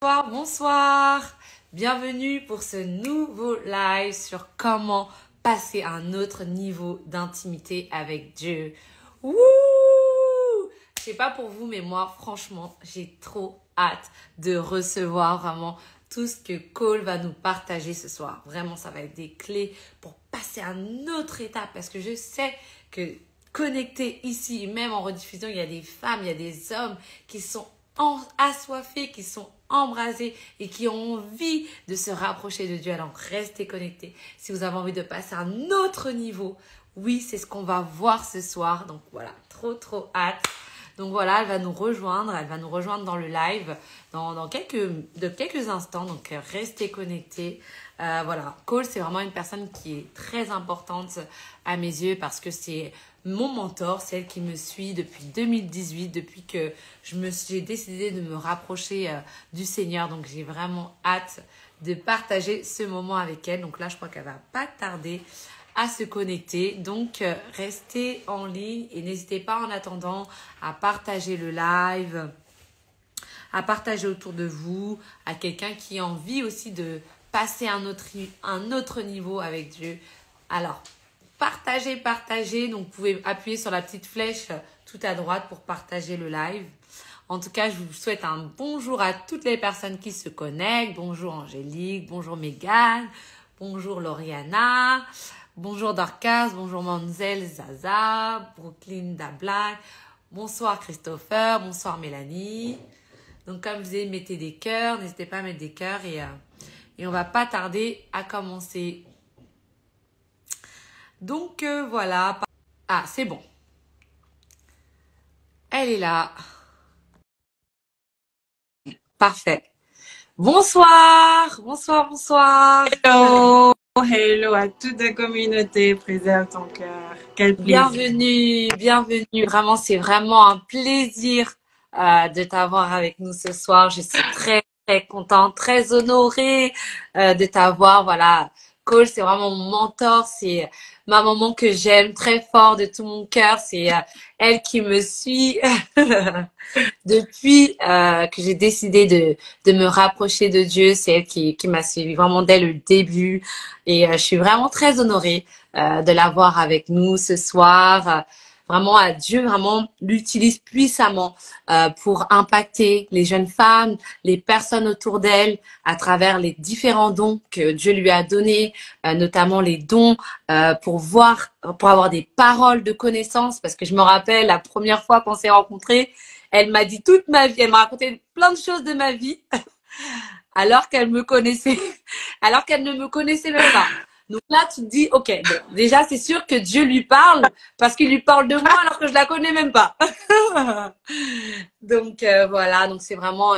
Bonsoir, bonsoir. Bienvenue pour ce nouveau live sur comment passer à un autre niveau d'intimité avec Dieu. Wouh! Je sais pas pour vous, mais moi, franchement, j'ai trop hâte de recevoir vraiment tout ce que Cole va nous partager ce soir. Vraiment, ça va être des clés pour passer à une autre étape parce que je sais que connectés ici, même en rediffusion, il y a des femmes, il y a des hommes qui sont assoiffés, qui sont embrasés et qui ont envie de se rapprocher de Dieu. Alors, restez connectés. Si vous avez envie de passer à un autre niveau, oui, c'est ce qu'on va voir ce soir. Donc, voilà, trop hâte. Donc, voilà, elle va nous rejoindre dans le live dans quelques instants. Donc, restez connectés. Voilà, Cole, c'est vraiment une personne qui est très importante à mes yeux parce que c'est mon mentor, c'est elle qui me suit depuis 2018, depuis que j'ai décidé de me rapprocher du Seigneur. Donc, j'ai vraiment hâte de partager ce moment avec elle. Donc là, je crois qu'elle va pas tarder à se connecter. Donc, restez en ligne et n'hésitez pas en attendant à partager le live, à partager autour de vous, à quelqu'un qui a envie aussi de passer un autre niveau avec Dieu. Alors, partagez. Donc, vous pouvez appuyer sur la petite flèche tout à droite pour partager le live. En tout cas, je vous souhaite un bonjour à toutes les personnes qui se connectent. Bonjour Angélique, bonjour Mégane, bonjour Lauriana, bonjour Dorcas, bonjour Manzel, Zaza, Brooklyn Dablac, bonsoir Christopher, bonsoir Mélanie. Donc, comme je vous ai dit, mettez des cœurs, n'hésitez pas à mettre des cœurs et on va pas tarder à commencer. Donc, voilà. Ah, c'est bon. Elle est là. Parfait. Bonsoir. Hello à toute la communauté. Préserve ton cœur. Quel plaisir. Bienvenue. Vraiment, c'est vraiment un plaisir de t'avoir avec nous ce soir. Je suis très contente, très honorée de t'avoir. Voilà, Cole, c'est vraiment mon mentor. C'est ma maman que j'aime très fort de tout mon cœur. C'est elle qui me suit depuis que j'ai décidé de me rapprocher de Dieu. C'est elle qui m'a suivi vraiment dès le début. Et je suis vraiment très honorée de l'avoir avec nous ce soir. Vraiment, Dieu vraiment l'utilise puissamment pour impacter les jeunes femmes, les personnes autour d'elle à travers les différents dons que Dieu lui a donnés, notamment les dons pour avoir des paroles de connaissance. Parce que je me rappelle la première fois qu'on s'est rencontrés, elle m'a dit toute ma vie, elle m'a raconté plein de choses de ma vie alors qu'elle me connaissait, alors qu'elle ne me connaissait même pas. Donc là, tu te dis, ok, bon, déjà, c'est sûr que Dieu lui parle parce qu'il lui parle de moi alors que je la connais même pas. Donc voilà, donc c'est vraiment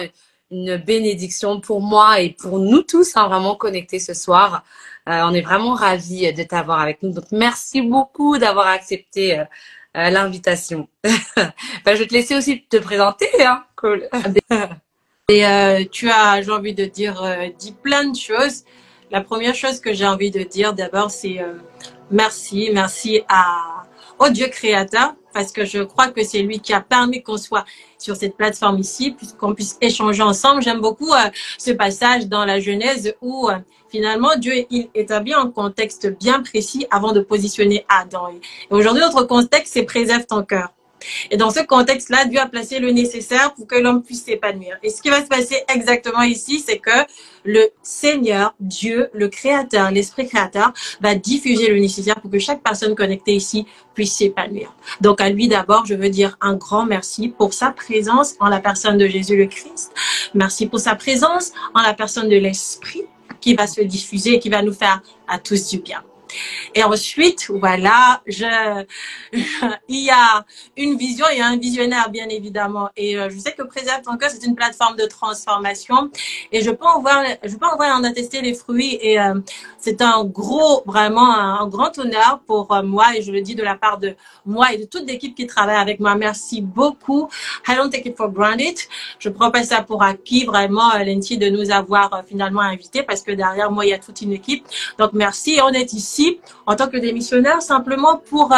une bénédiction pour moi et pour nous tous, hein, vraiment connectés ce soir. On est vraiment ravis de t'avoir avec nous. Donc merci beaucoup d'avoir accepté l'invitation. Ben, je vais te laisser aussi te présenter, hein, Cool. Et tu as, j'ai envie de dire, dit plein de choses. La première chose que j'ai envie de dire d'abord, c'est merci au Dieu créateur, parce que je crois que c'est lui qui a permis qu'on soit sur cette plateforme ici, puisqu'on puisse échanger ensemble. J'aime beaucoup ce passage dans la Genèse où finalement Dieu il établit un contexte bien précis avant de positionner Adam. Et aujourd'hui, notre contexte, c'est préserve ton cœur. Et dans ce contexte-là, Dieu a placé le nécessaire pour que l'homme puisse s'épanouir. Et ce qui va se passer exactement ici, c'est que le Seigneur, Dieu, le Créateur, l'Esprit Créateur, va diffuser le nécessaire pour que chaque personne connectée ici puisse s'épanouir. Donc à lui d'abord, je veux dire un grand merci pour sa présence en la personne de Jésus le Christ. Merci pour sa présence en la personne de l'Esprit qui va se diffuser et qui va nous faire à tous du bien. Et ensuite, voilà, il y a une vision, il y a un visionnaire, bien évidemment. Et je sais que Préserve ton cœur, c'est une plateforme de transformation. Et je peux en attester les fruits. Et c'est vraiment un grand honneur pour moi. Et je le dis de la part de moi et de toute l'équipe qui travaille avec moi. Merci beaucoup. I don't take it for granted. Je prends pas ça pour acquis, vraiment, Lenti, de nous avoir finalement invités. Parce que derrière moi, il y a toute une équipe. Donc, merci. Et on est ici ici en tant que des missionnaires simplement pour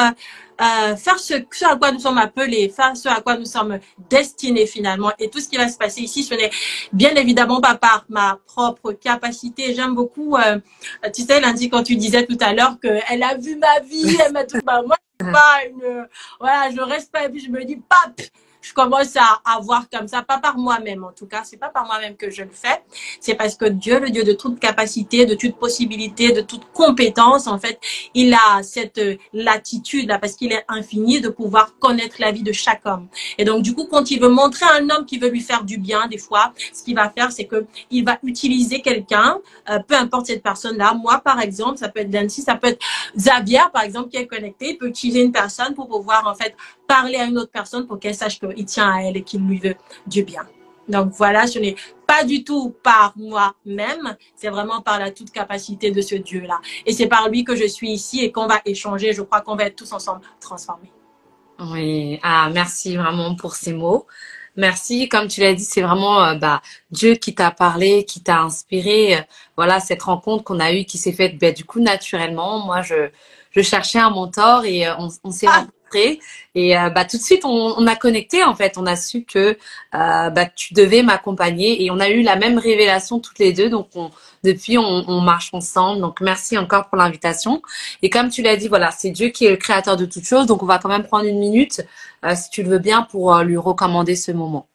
faire ce à quoi nous sommes appelés, faire ce à quoi nous sommes destinés finalement. Et tout ce qui va se passer ici, ce n'est bien évidemment pas par ma propre capacité. J'aime beaucoup, tu sais, Lundi, quand tu disais tout à l'heure qu'elle a vu ma vie, elle m'a tout, bah, moi, je suis pas une, voilà, je reste pas et puis je me dis, pap, je commence à voir comme ça, pas par moi-même en tout cas, c'est pas par moi-même que je le fais, c'est parce que Dieu, le Dieu de toute capacité, de toute possibilité, de toute compétence, en fait, il a cette latitude là, parce qu'il est infini, de pouvoir connaître la vie de chaque homme. Et donc du coup, quand il veut montrer à un homme qui veut lui faire du bien, des fois, ce qu'il va faire, c'est que il va utiliser quelqu'un, peu importe cette personne-là. Moi, par exemple, ça peut être Nancy, ça peut être Xavier, par exemple, qui est connecté, il peut utiliser une personne pour pouvoir en fait parler à une autre personne pour qu'elle sache qu'il tient à elle et qu'il lui veut du bien. Donc voilà, ce n'est pas du tout par moi-même, c'est vraiment par la toute capacité de ce Dieu-là. Et c'est par lui que je suis ici et qu'on va échanger. Je crois qu'on va être tous ensemble transformés. Oui, ah, merci vraiment pour ces mots. Merci, comme tu l'as dit, c'est vraiment Dieu qui t'a parlé, qui t'a inspiré. Voilà, cette rencontre qu'on a eue qui s'est faite du coup naturellement. Moi, je cherchais un mentor et on s'est rencontrés. Et tout de suite, on a connecté en fait. On a su que tu devais m'accompagner et on a eu la même révélation toutes les deux. Donc depuis, on marche ensemble. Donc merci encore pour l'invitation. Et comme tu l'as dit, voilà, c'est Dieu qui est le créateur de toutes choses. Donc on va quand même prendre une minute, si tu le veux bien, pour lui recommander ce moment.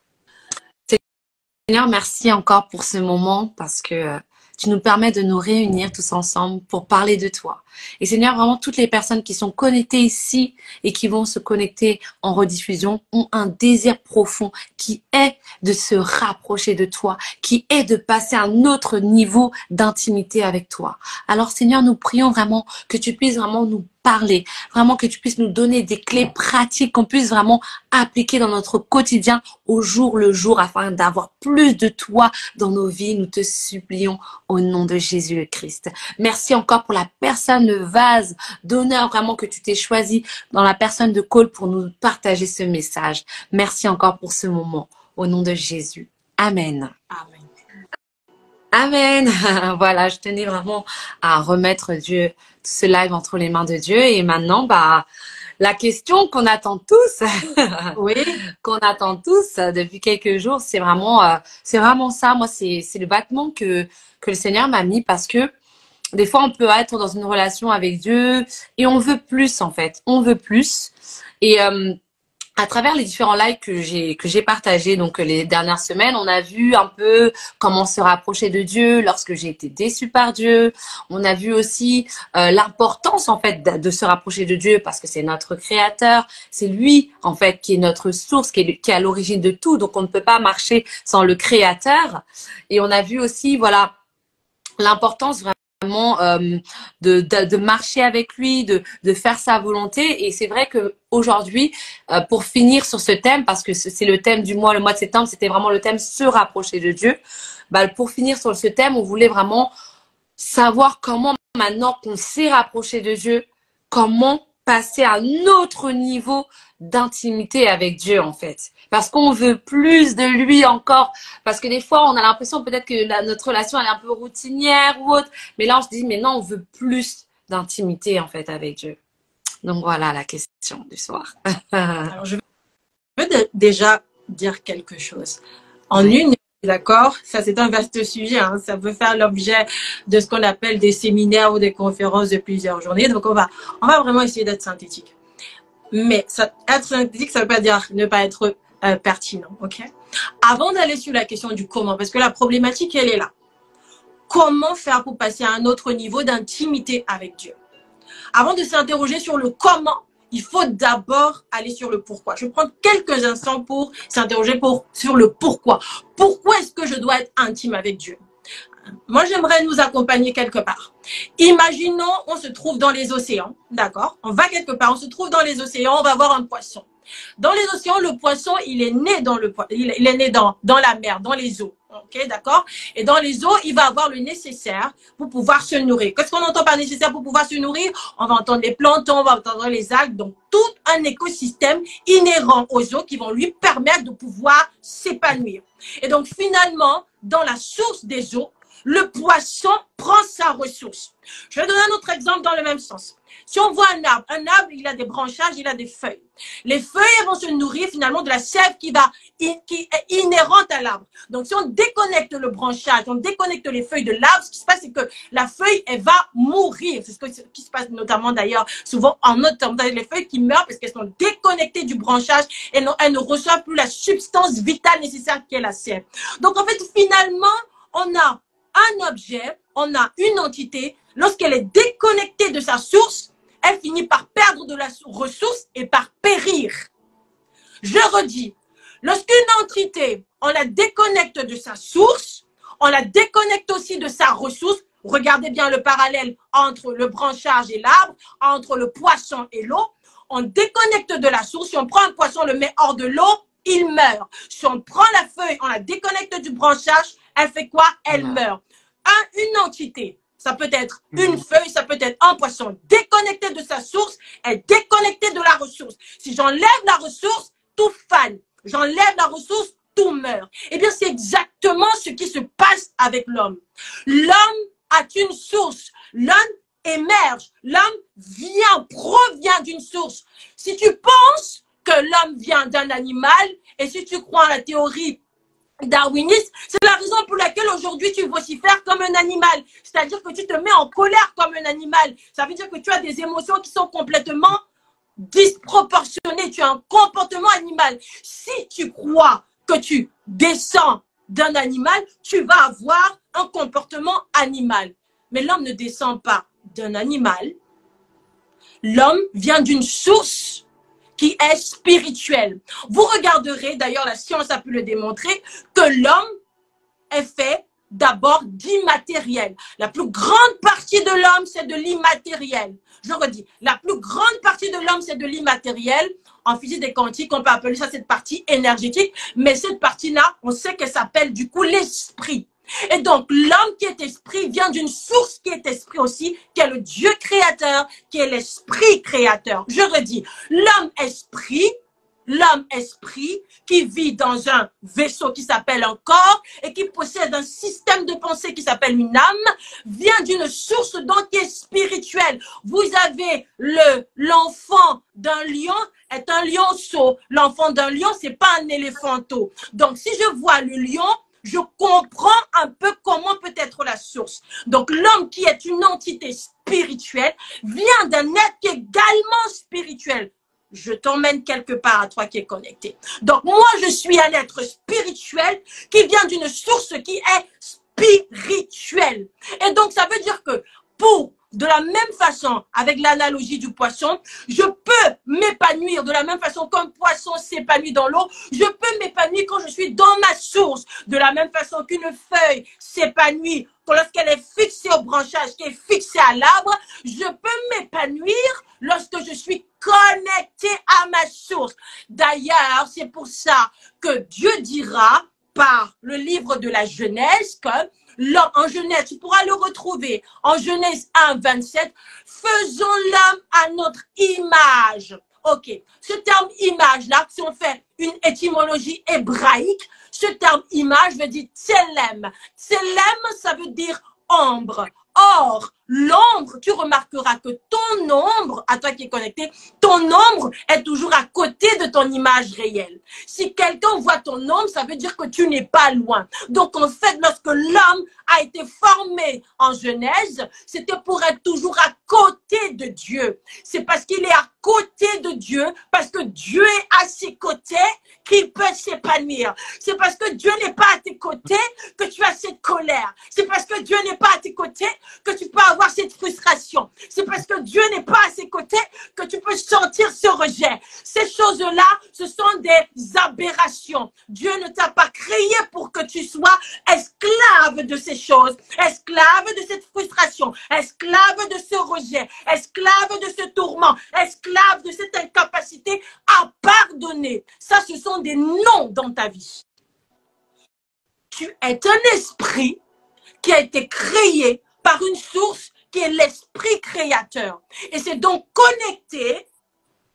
Seigneur, merci encore pour ce moment parce que tu nous permets de nous réunir tous ensemble pour parler de toi. Et Seigneur, vraiment toutes les personnes qui sont connectées ici et qui vont se connecter en rediffusion ont un désir profond qui est de se rapprocher de toi, qui est de passer à un autre niveau d'intimité avec toi. Alors Seigneur, nous prions vraiment que tu puisses vraiment nous parler, vraiment que tu puisses nous donner des clés pratiques qu'on puisse vraiment appliquer dans notre quotidien au jour le jour afin d'avoir plus de toi dans nos vies. Nous te supplions au nom de Jésus le Christ. Merci encore pour la personne, le vase d'honneur vraiment que tu t'es choisi dans la personne de Cole pour nous partager ce message. Merci encore pour ce moment. Au nom de Jésus. Amen. Amen. Amen. Voilà, je tenais vraiment à remettre Dieu, tout ce live entre les mains de Dieu. Et maintenant, la question qu'on attend tous, oui, qu'on attend tous depuis quelques jours, c'est vraiment ça. Moi, c'est le battement que le Seigneur m'a mis parce que des fois, on peut être dans une relation avec Dieu et on veut plus en fait. On veut plus. Et à travers les différents lives que j'ai partagés donc les dernières semaines, on a vu un peu comment se rapprocher de Dieu lorsque j'ai été déçue par Dieu. On a vu aussi l'importance en fait de se rapprocher de Dieu parce que c'est notre créateur, c'est lui en fait qui est notre source, qui est à l'origine de tout. Donc on ne peut pas marcher sans le créateur. Et on a vu aussi voilà l'importance vraiment de marcher avec lui, de faire sa volonté. Et c'est vrai que aujourd'hui, pour finir sur ce thème, parce que c'est le thème du mois, le mois de septembre, c'était vraiment le thème se rapprocher de Dieu. Pour finir sur ce thème, on voulait vraiment savoir comment maintenant qu'on s'est rapproché de Dieu, comment passer à un autre niveau d'intimité avec Dieu en fait. Parce qu'on veut plus de lui encore. Parce que des fois, on a l'impression peut-être que notre relation elle est un peu routinière ou autre. Mais là, on se dit, mais non, on veut plus d'intimité en fait avec Dieu. Donc voilà la question du soir. Alors, je veux déjà dire quelque chose. En une, d'accord, ça c'est un vaste sujet, hein. Ça peut faire l'objet de ce qu'on appelle des séminaires ou des conférences de plusieurs journées. Donc on va vraiment essayer d'être synthétique. Mais être synthétique, ça veut pas dire ne pas être pertinent, ok? Avant d'aller sur la question du comment, parce que la problématique elle est là. Comment faire pour passer à un autre niveau d'intimité avec Dieu? Avant de s'interroger sur le comment, il faut d'abord aller sur le pourquoi. Je vais prendre quelques instants pour s'interroger sur le pourquoi. Pourquoi est-ce que je dois être intime avec Dieu? Moi, j'aimerais nous accompagner quelque part. Imaginons, on se trouve dans les océans, d'accord? On va quelque part, on se trouve dans les océans, on va voir un poisson. Dans les océans, le poisson, il est né dans la mer, dans les eaux. Ok, d'accord? Et dans les eaux, il va avoir le nécessaire pour pouvoir se nourrir. Qu'est-ce qu'on entend par nécessaire pour pouvoir se nourrir? On va entendre les planctons, on va entendre les algues, donc tout un écosystème inhérent aux eaux qui vont lui permettre de pouvoir s'épanouir. Et donc finalement, dans la source des eaux, le poisson prend sa ressource. Je vais donner un autre exemple dans le même sens. Si on voit un arbre, il a des branchages, il a des feuilles. Les feuilles vont se nourrir finalement de la sève qui est inhérente à l'arbre. Donc, si on déconnecte le branchage, on déconnecte les feuilles de l'arbre, ce qui se passe, c'est que la feuille, elle va mourir. C'est ce qui se passe notamment d'ailleurs, souvent en automne. Les feuilles qui meurent parce qu'elles sont déconnectées du branchage et elles ne reçoivent plus la substance vitale nécessaire qui est la sève. Donc, en fait, finalement, on a un objet, on a une entité, lorsqu'elle est déconnectée de sa source, elle finit par perdre de la ressource et par périr. Je redis, lorsqu'une entité, on la déconnecte de sa source, on la déconnecte aussi de sa ressource. Regardez bien le parallèle entre le branchage et l'arbre, entre le poisson et l'eau. On déconnecte de la source. Si on prend un poisson, on le met hors de l'eau, il meurt. Si on prend la feuille, on la déconnecte du branchage, elle fait quoi? Elle meurt. Une entité, ça peut être une feuille, ça peut être un poisson déconnecté de sa source et déconnecté de la ressource. Si j'enlève la ressource, tout fane. J'enlève la ressource, tout meurt. Eh bien, c'est exactement ce qui se passe avec l'homme. L'homme a une source. L'homme émerge. L'homme provient d'une source. Si tu penses que l'homme vient d'un animal et si tu crois à la théorie darwiniste, c'est la raison pour laquelle aujourd'hui tu vocifères comme un animal. C'est-à-dire que tu te mets en colère comme un animal. Ça veut dire que tu as des émotions qui sont complètement disproportionnées. Tu as un comportement animal. Si tu crois que tu descends d'un animal, tu vas avoir un comportement animal. Mais l'homme ne descend pas d'un animal. L'homme vient d'une source qui est spirituel. Vous regarderez, d'ailleurs la science a pu le démontrer, que l'homme est fait d'abord d'immatériel. La plus grande partie de l'homme, c'est de l'immatériel. Je redis, la plus grande partie de l'homme, c'est de l'immatériel. En physique des quantiques, on peut appeler ça cette partie énergétique, mais cette partie-là, on sait qu'elle s'appelle du coup l'esprit. Et donc, l'homme qui est esprit vient d'une source qui est esprit aussi, qui est le Dieu créateur, qui est l'esprit créateur. Je redis, l'homme esprit qui vit dans un vaisseau qui s'appelle un corps et qui possède un système de pensée qui s'appelle une âme, vient d'une source donc qui est spirituelle. Vous avez l'enfant d'un lion est un lionceau. L'enfant d'un lion, c'est pas un éléphanteau. Donc, si je vois le lion, je comprends un peu comment peut être la source. Donc, l'homme qui est une entité spirituelle vient d'un être qui est également spirituel. Je t'emmène quelque part à toi qui est connecté. Donc, moi, je suis un être spirituel qui vient d'une source qui est spirituelle. Et donc, ça veut dire que de la même façon, avec l'analogie du poisson, je peux m'épanouir de la même façon qu'un poisson s'épanouit dans l'eau. Je peux m'épanouir quand je suis dans ma source. De la même façon qu'une feuille s'épanouit lorsqu'elle est fixée au branchage, qui est fixée à l'arbre. Je peux m'épanouir lorsque je suis connecté à ma source. D'ailleurs, c'est pour ça que Dieu dira par le livre de la Genèse que en Genèse, tu pourras le retrouver en Genèse 1, 27. Faisons l'homme à notre image. Ok. Ce terme image-là, si on fait une étymologie hébraïque, ce terme image veut dire tselem. Tselem, ça veut dire ombre. Or, l'ombre, tu remarqueras que ton ombre, à toi qui es connecté, ton ombre est toujours à côté de ton image réelle. Si quelqu'un voit ton ombre, ça veut dire que tu n'es pas loin. Donc, en fait, lorsque l'homme a été formé en Genèse, c'était pour être toujours à côté de Dieu. C'est parce qu'il est à côté de Dieu, parce que Dieu est à ses côtés, qu'il peut s'épanouir. C'est parce que Dieu n'est pas à tes côtés que tu as cette colère. C'est parce que Dieu n'est pas à tes côtés que tu peux avoir cette frustration. C'est parce que Dieu n'est pas à ses côtés que tu peux sentir ce rejet. Ces choses-là, ce sont des aberrations. Dieu ne t'a pas créé pour que tu sois esclave de ces choses, esclave de cette frustration, esclave de ce rejet, esclave de ce tourment, esclave de cette incapacité à pardonner. Ça, ce sont des noms dans ta vie. Tu es un esprit qui a été créé par une source qui est l'esprit créateur. Et c'est donc connecté,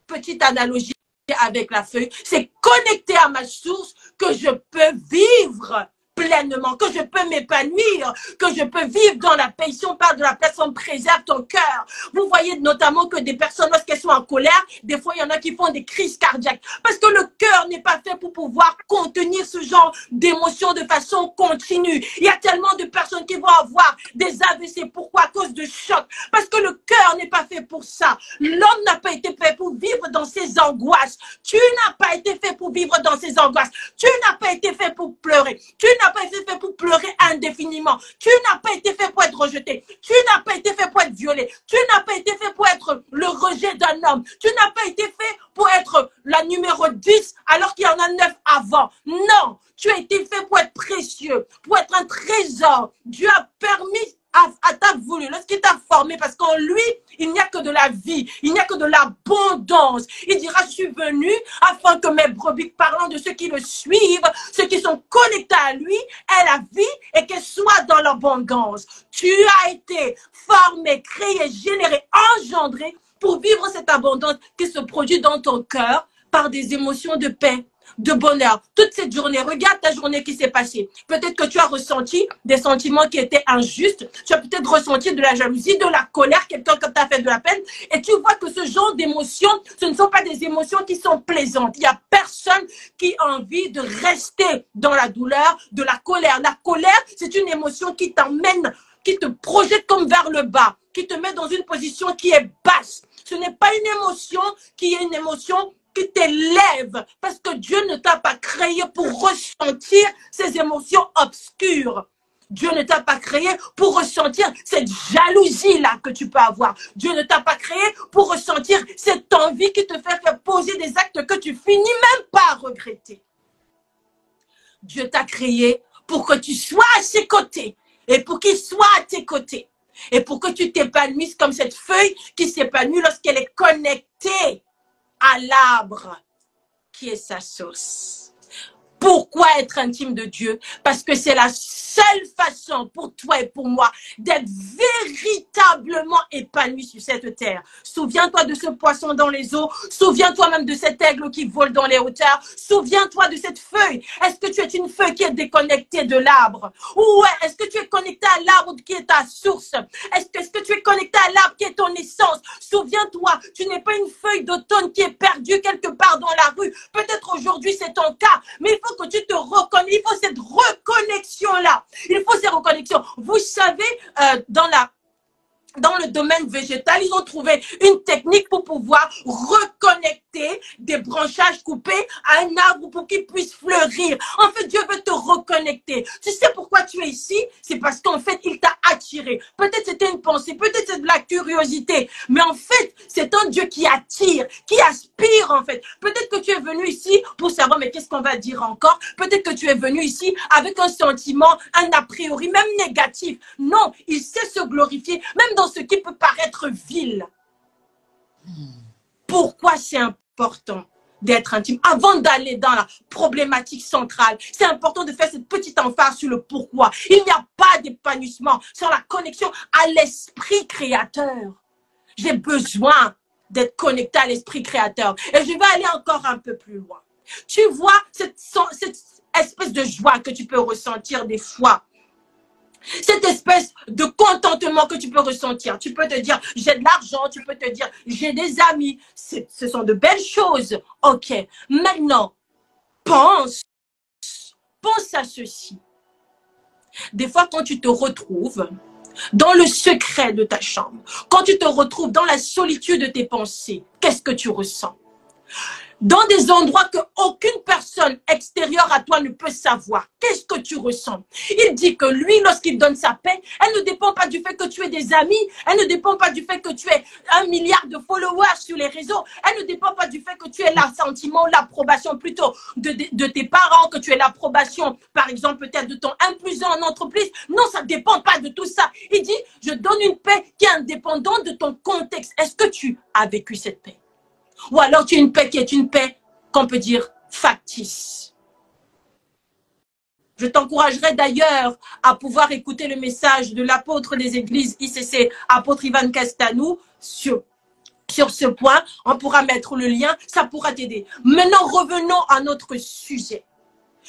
petite analogie avec la feuille, c'est connecté à ma source que je peux vivre pleinement, que je peux m'épanouir, que je peux vivre dans la paix. Si on parle de la paix, on préserve ton cœur. Vous voyez notamment que des personnes, lorsqu'elles sont en colère, des fois, il y en a qui font des crises cardiaques. Parce que le cœur n'est pas fait pour pouvoir contenir ce genre d'émotions de façon continue. Il y a tellement de personnes qui vont avoir des AVC. Pourquoi? À cause de choc. Parce que le cœur n'est pas fait pour ça. L'homme n'a pas été fait pour vivre dans ses angoisses. Tu n'as pas été fait pour vivre dans ses angoisses. Tu n'as pas été fait pour pleurer. Tu n'as pas été fait pour pleurer indéfiniment. Tu n'as pas été fait pour être rejeté. Tu n'as pas été fait pour être violé. Tu n'as pas été fait pour être le rejet d'un homme. Tu n'as pas été fait pour être la numéro 10 alors qu'il y en a 9 avant. Non, tu as été fait pour être précieux, pour être un trésor. Dieu a permis à t'a voulu, lorsqu'il t'a formé, parce qu'en lui, il n'y a que de la vie, il n'y a que de l'abondance. Il dira, je suis venu afin que mes brebis, parlant de ceux qui le suivent, ceux qui sont connectés à lui, aient la vie et qu'elles soient dans l'abondance. Tu as été formé, créé, généré, engendré pour vivre cette abondance qui se produit dans ton cœur par des émotions de paix, de bonheur. Toute cette journée, regarde ta journée qui s'est passée. Peut-être que tu as ressenti des sentiments qui étaient injustes. Tu as peut-être ressenti de la jalousie, de la colère, quelqu'un qui t'a fait de la peine. Et tu vois que ce genre d'émotions, ce ne sont pas des émotions qui sont plaisantes. Il n'y a personne qui a envie de rester dans la douleur, de la colère. La colère, c'est une émotion qui t'emmène, qui te projette comme vers le bas, qui te met dans une position qui est basse. Ce n'est pas une émotion qui est une émotion qui t'élève, parce que Dieu ne t'a pas créé pour ressentir ces émotions obscures. Dieu ne t'a pas créé pour ressentir cette jalousie-là que tu peux avoir. Dieu ne t'a pas créé pour ressentir cette envie qui te fait faire poser des actes que tu finis même pas à regretter. Dieu t'a créé pour que tu sois à ses côtés et pour qu'il soit à tes côtés. Et pour que tu t'épanouisses comme cette feuille qui s'épanouit lorsqu'elle est connectée à l'arbre qui est sa source. Pourquoi être intime de Dieu? Parce que c'est la seule façon pour toi et pour moi d'être véritablement épanoui sur cette terre. Souviens-toi de ce poisson dans les eaux. Souviens-toi même de cet aigle qui vole dans les hauteurs. Souviens-toi de cette feuille. Est-ce que tu es une feuille qui est déconnectée de l'arbre? Ou est-ce que tu es connecté à l'arbre qui est ta source? Est-ce que tu es connecté à l'arbre qui est ton essence? Souviens-toi, tu n'es pas une feuille d'automne qui est perdue quelque part dans la rue. Peut-être aujourd'hui c'est ton cas, mais il faut que tu te reconnais. Il faut cette reconnexion-là. Il faut ces reconnexions. Vous savez, dans le domaine végétal, ils ont trouvé une technique pour pouvoir reconnecter des branchages coupés à un arbre pour qu'il puisse fleurir. En fait, Dieu veut te reconnecter. Tu sais pourquoi tu es ici? C'est parce qu'en fait, il t'a attiré. Peut-être c'était une pensée, peut-être c'est de la curiosité. Mais en fait, c'est un Dieu qui attire, qui aspire en fait. Peut-être que tu es venu ici pour savoir, mais qu'est-ce qu'on va dire encore? Peut-être que tu es venu ici avec un sentiment, un a priori, même négatif. Non, il sait se glorifier, même dans ce qui peut paraître vil. Pourquoi c'est important d'être intime? Avant d'aller dans la problématique centrale, c'est important de faire cette petite emphase sur le pourquoi. Il n'y a pas d'épanouissement sans la connexion à l'esprit créateur. J'ai besoin d'être connecté à l'esprit créateur. Et je vais aller encore un peu plus loin. Tu vois cette espèce de joie que tu peux ressentir des fois. Cette espèce de contentement que tu peux ressentir. Tu peux te dire, j'ai de l'argent. Tu peux te dire, j'ai des amis. Ce sont de belles choses. Ok. Maintenant, pense à ceci. Des fois, quand tu te retrouves dans le secret de ta chambre, quand tu te retrouves dans la solitude de tes pensées, qu'est-ce que tu ressens? Dans des endroits que aucune personne extérieure à toi ne peut savoir. Qu'est-ce que tu ressens? Il dit que lui, lorsqu'il donne sa paix, elle ne dépend pas du fait que tu aies des amis. Elle ne dépend pas du fait que tu aies 1 milliard de followers sur les réseaux. Elle ne dépend pas du fait que tu aies l'assentiment, l'approbation plutôt de tes parents, que tu aies l'approbation, par exemple, peut-être de ton 1+1 en entreprise. Non, ça ne dépend pas de tout ça. Il dit, je donne une paix qui est indépendante de ton contexte. Est-ce que tu as vécu cette paix? Ou alors tu as une paix qui est une paix qu'on peut dire factice. Je t'encouragerai d'ailleurs à pouvoir écouter le message de l'apôtre des églises ICC, apôtre Ivan Castanou, sur ce point. On pourra mettre le lien, ça pourra t'aider. Maintenant, revenons à notre sujet.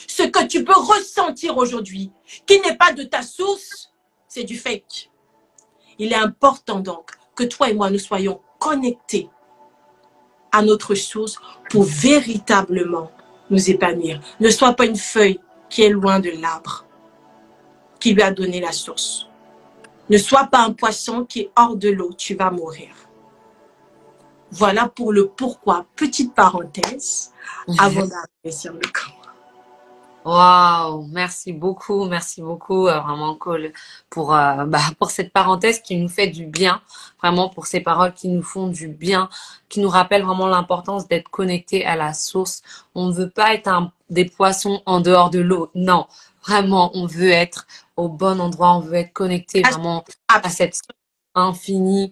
Ce que tu peux ressentir aujourd'hui, qui n'est pas de ta source, c'est du fake. Il est important donc que toi et moi, nous soyons connectés à notre source pour véritablement nous épanouir. Ne sois pas une feuille qui est loin de l'arbre qui lui a donné la source. Ne sois pas un poisson qui est hors de l'eau, tu vas mourir. Voilà pour le pourquoi. Petite parenthèse avant d'arriver sur le comment. Waouh, merci beaucoup, vraiment Cole, pour cette parenthèse qui nous fait du bien, vraiment pour ces paroles qui nous font du bien, qui nous rappellent vraiment l'importance d'être connecté à la source. On ne veut pas être des poissons en dehors de l'eau, non, vraiment, on veut être au bon endroit, on veut être connecté vraiment à cette source infinie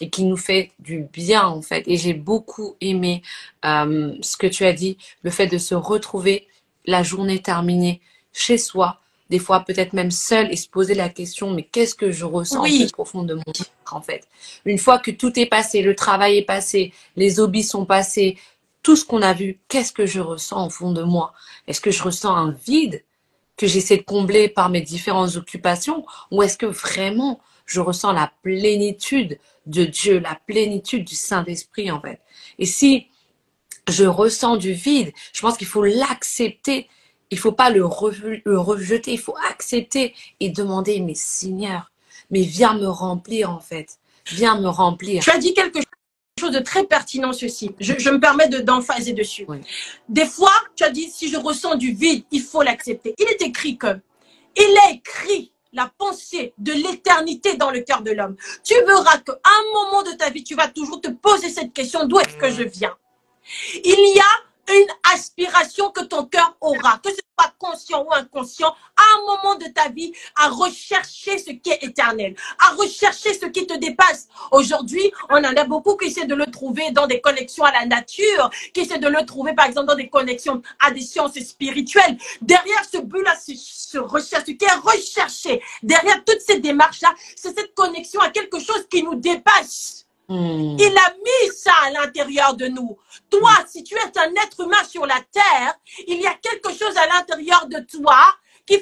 et qui nous fait du bien en fait. Et j'ai beaucoup aimé ce que tu as dit, le fait de se retrouver la journée terminée chez soi, des fois peut-être même seul et se poser la question, mais qu'est-ce que je ressens au plus profond de mon cœur en fait. Une fois que tout est passé, le travail est passé, les hobbies sont passés, tout ce qu'on a vu, qu'est-ce que je ressens au fond de moi? Est-ce que je ressens un vide que j'essaie de combler par mes différentes occupations ou est-ce que vraiment je ressens la plénitude de Dieu, la plénitude du Saint-Esprit en fait? Et si je ressens du vide, je pense qu'il faut l'accepter. Il faut pas le rejeter, il faut accepter et demander, mais Seigneur, mais viens me remplir en fait. Viens me remplir. Tu as dit quelque chose de très pertinent ceci. Je me permets d'emphaser dessus. Oui. Des fois, tu as dit, si je ressens du vide, il faut l'accepter. Il est écrit que, il est écrit la pensée de l'éternité dans le cœur de l'homme. Tu verras qu'à un moment de ta vie, tu vas toujours te poser cette question, d'où est-ce que je viens? Il y a une aspiration que ton cœur aura, que ce soit conscient ou inconscient, à un moment de ta vie, à rechercher ce qui est éternel, à rechercher ce qui te dépasse. Aujourd'hui, on en a beaucoup qui essaient de le trouver dans des connexions à la nature, qui essaient de le trouver, par exemple, dans des connexions à des sciences spirituelles. Derrière ce but-là, ce recherche, ce qui est recherché, derrière toutes ces démarches-là, c'est cette connexion à quelque chose qui nous dépasse. Il a mis ça à l'intérieur de nous. Toi, si tu es un être humain sur la terre, il y a quelque chose à l'intérieur de toi qui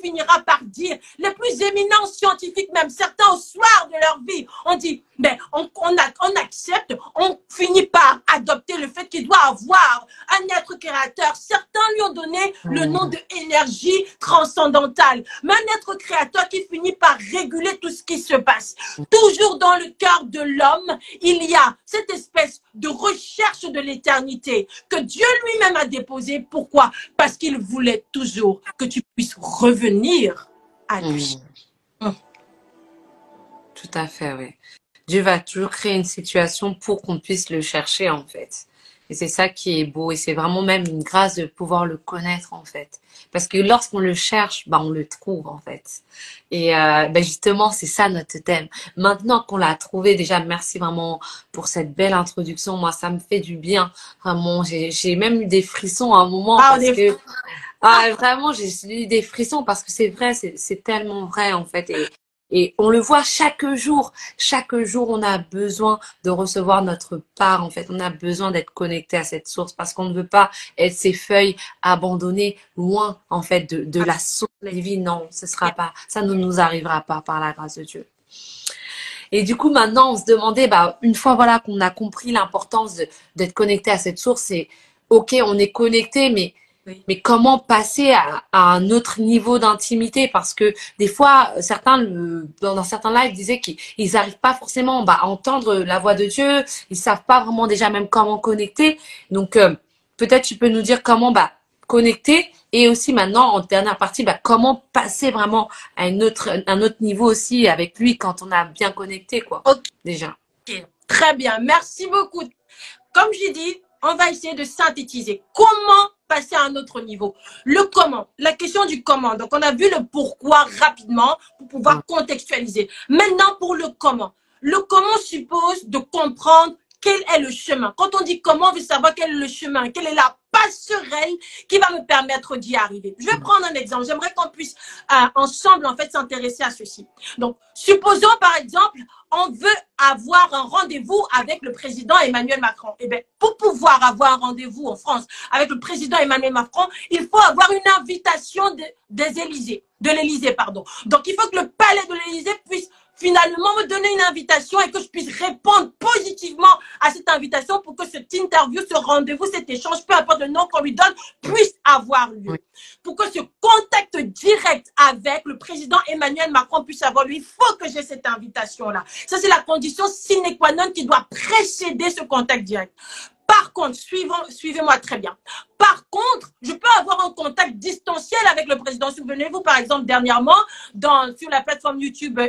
finira par dire, les plus éminents scientifiques, même certains au soir de leur vie, on dit, mais on accepte, on finit par adopter le fait qu'il doit avoir un être créateur. Certains lui ont donné le nom de énergie transcendantale, mais un être créateur qui finit par réguler tout ce qui se passe. Toujours dans le cœur de l'homme, il y a cette espèce de recherche de l'éternité que Dieu lui-même a déposée. Pourquoi? Parce qu'il voulait toujours que tu puisses revenir à lui. Tout à fait, oui. Dieu va toujours créer une situation pour qu'on puisse le chercher, en fait. Et c'est ça qui est beau. Et c'est vraiment même une grâce de pouvoir le connaître, en fait. Parce que lorsqu'on le cherche, bah, on le trouve, en fait. Et justement, c'est ça notre thème. Maintenant qu'on l'a trouvé, déjà, merci vraiment pour cette belle introduction. Moi, ça me fait du bien. Vraiment, j'ai même eu des frissons à un moment. Vraiment, j'ai eu des frissons parce que c'est vrai, c'est tellement vrai, en fait. Et on le voit chaque jour, on a besoin de recevoir notre part, en fait. On a besoin d'être connecté à cette source parce qu'on ne veut pas être ces feuilles abandonnées loin, en fait, de la source divine. Non, ça ne nous arrivera pas par la grâce de Dieu. Et du coup, maintenant, on se demandait, une fois, voilà, qu'on a compris l'importance d'être connecté à cette source, c'est, ok, on est connecté, mais comment passer à un autre niveau d'intimité? Parce que des fois, dans certains lives, disaient qu'ils n'arrivent pas forcément à entendre la voix de Dieu. Ils savent pas vraiment déjà même comment connecter. Donc, peut-être tu peux nous dire comment connecter et aussi maintenant, en dernière partie, comment passer vraiment à un autre niveau aussi avec lui quand on a bien connecté, quoi. Déjà. Ok, très bien. Merci beaucoup. Comme j'ai dit, on va essayer de synthétiser. Comment passer à un autre niveau? Le comment. La question du comment. Donc, on a vu le pourquoi rapidement pour pouvoir contextualiser. Maintenant, pour le comment. Le comment suppose de comprendre quel est le chemin. Quand on dit comment, on veut savoir quel est le chemin, quelle est la passerelle qui va me permettre d'y arriver. Je vais prendre un exemple. J'aimerais qu'on puisse ensemble, en fait, s'intéresser à ceci. Donc, supposons, par exemple, on veut avoir un rendez-vous avec le président Emmanuel Macron. Eh bien, pour pouvoir avoir un rendez-vous en France avec le président Emmanuel Macron, il faut avoir une invitation des Élysées, de l'Élysée, pardon. Donc, il faut que le palais de l'Élysée puisse finalement me donner une invitation et que je puisse répondre positivement à cette invitation pour que cette interview, ce rendez-vous, cet échange, peu importe le nom qu'on lui donne, puisse avoir lieu. Pour que ce contact direct avec le président Emmanuel Macron puisse avoir lieu, il faut que j'ai cette invitation-là. Ça, c'est la condition sine qua non qui doit précéder ce contact direct. Par contre, suivez-moi très bien. Par contre, je peux avoir un contact distanciel avec le président. Souvenez-vous, par exemple, dernièrement, sur la plateforme YouTube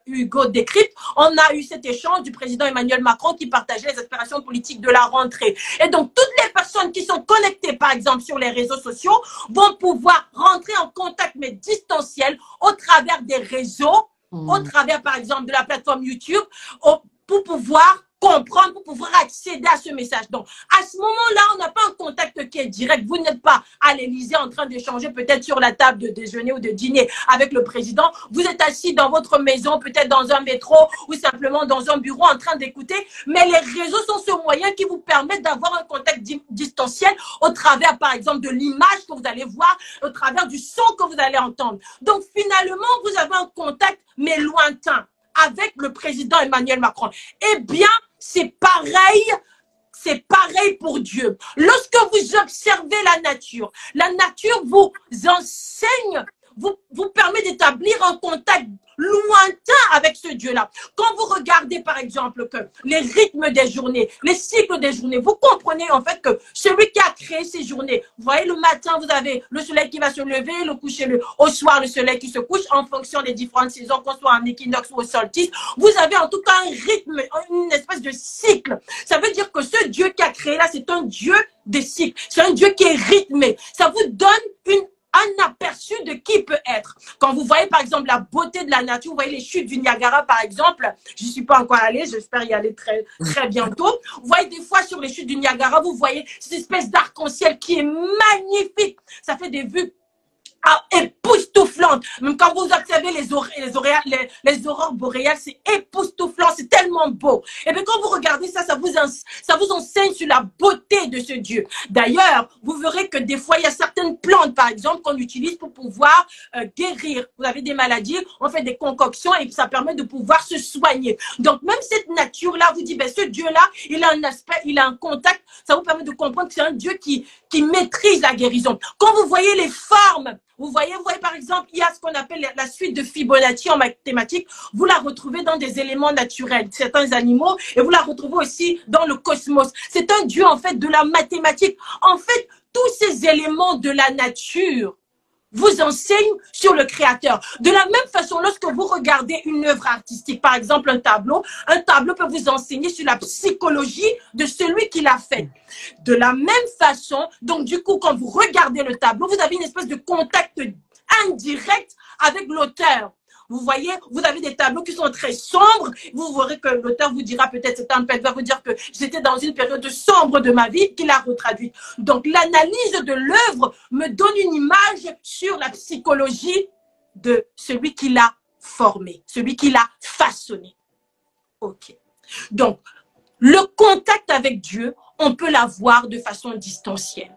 Hugo Décrypte, on a eu cet échange du président Emmanuel Macron qui partageait les aspirations politiques de la rentrée. Et donc, toutes les personnes qui sont connectées, par exemple, sur les réseaux sociaux, vont pouvoir rentrer en contact, mais distanciel, au travers des réseaux, au travers, par exemple, de la plateforme YouTube, pour pouvoir comprendre, pour pouvoir accéder à ce message. Donc, à ce moment-là, on n'a pas un contact qui est direct. Vous n'êtes pas à l'Élysée en train d'échanger peut-être sur la table de déjeuner ou de dîner avec le président. Vous êtes assis dans votre maison, peut-être dans un métro ou simplement dans un bureau en train d'écouter. Mais les réseaux sont ce moyen qui vous permet d'avoir un contact distanciel au travers, par exemple, de l'image que vous allez voir, au travers du son que vous allez entendre. Donc, finalement, vous avez un contact, mais lointain, avec le président Emmanuel Macron. Eh bien, c'est pareil pour Dieu. Lorsque vous observez la nature vous enseigne, vous permet d'établir un contact lointain avec ce Dieu-là. Quand vous regardez, par exemple, que les rythmes des journées, les cycles des journées, vous comprenez en fait que celui qui a créé ces journées, vous voyez, le matin, vous avez le soleil qui va se lever, le coucher, au soir, le soleil qui se couche, en fonction des différentes saisons, qu'on soit en équinoxe ou au solstice. Vous avez en tout cas un rythme, une espèce de cycle. Ça veut dire que ce Dieu qui a créé là, c'est un Dieu des cycles. C'est un Dieu qui est rythmé. Ça vous donne un aperçu de qui il peut être. Quand vous voyez par exemple la beauté de la nature, vous voyez les chutes du Niagara par exemple, je ne suis pas encore allée, j'espère y aller très, très bientôt. Vous voyez des fois sur les chutes du Niagara, vous voyez cette espèce d'arc-en-ciel qui est magnifique. Ça fait des vues époustouflante. Même quand vous observez les aurores boréales, c'est époustouflant, c'est tellement beau. Et bien quand vous regardez ça, ça vous enseigne sur la beauté de ce Dieu. D'ailleurs, vous verrez que des fois, il y a certaines plantes, par exemple, qu'on utilise pour pouvoir guérir. Vous avez des maladies, on fait des concoctions et ça permet de pouvoir se soigner. Donc même cette nature-là vous dit, ben, ce Dieu-là, il a un aspect, il a un contact, ça vous permet de comprendre que c'est un Dieu qui maîtrise la guérison. Quand vous voyez les formes, vous voyez par exemple, il y a ce qu'on appelle la suite de Fibonacci en mathématiques. Vous la retrouvez dans des éléments naturels, certains animaux, et vous la retrouvez aussi dans le cosmos. C'est un Dieu en fait de la mathématique. En fait, tous ces éléments de la nature vous enseignent sur le Créateur. De la même façon, lorsque vous regardez une œuvre artistique, par exemple un tableau peut vous enseigner sur la psychologie de celui qui l'a fait. De la même façon, donc du coup, quand vous regardez le tableau, vous avez une espèce de contact indirect avec l'auteur. Vous voyez, vous avez des tableaux qui sont très sombres. Vous verrez que l'auteur vous dira peut-être, c'est un peintre, va vous dire que j'étais dans une période sombre de ma vie qu'il a retraduite. Donc, l'analyse de l'œuvre me donne une image sur la psychologie de celui qui l'a formé, celui qui l'a façonné. Ok. Donc, le contact avec Dieu, on peut l'avoir de façon distancielle.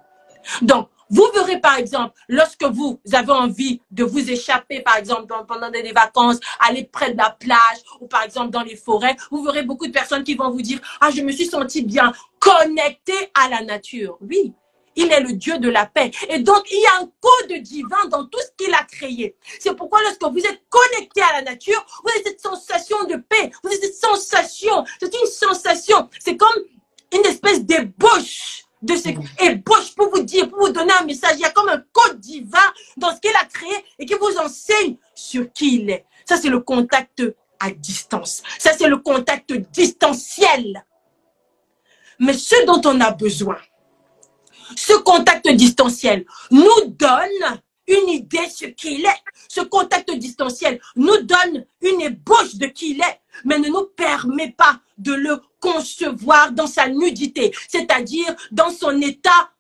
Donc, vous verrez par exemple, lorsque vous avez envie de vous échapper, par exemple, pendant des vacances, aller près de la plage ou par exemple dans les forêts, vous verrez beaucoup de personnes qui vont vous dire « Ah, je me suis senti bien connecté à la nature. » Oui, il est le Dieu de la paix. Et donc, il y a un code divin dans tout ce qu'il a créé. C'est pourquoi lorsque vous êtes connecté à la nature, vous avez cette sensation de paix, vous avez cette sensation, c'est une sensation, c'est comme une espèce d'ébauche. De ce ébauche pour vous dire, pour vous donner un message. Il y a comme un code divin dans ce qu'il a créé et qui vous enseigne sur qui il est. Ça, c'est le contact à distance. Ça, c'est le contact distanciel. Mais ce dont on a besoin, ce contact distanciel nous donne une idée de ce qu'il est. Ce contact distanciel nous donne une ébauche de qui il est, mais ne nous permet pas de le concevoir dans sa nudité, c'est-à-dire dans son état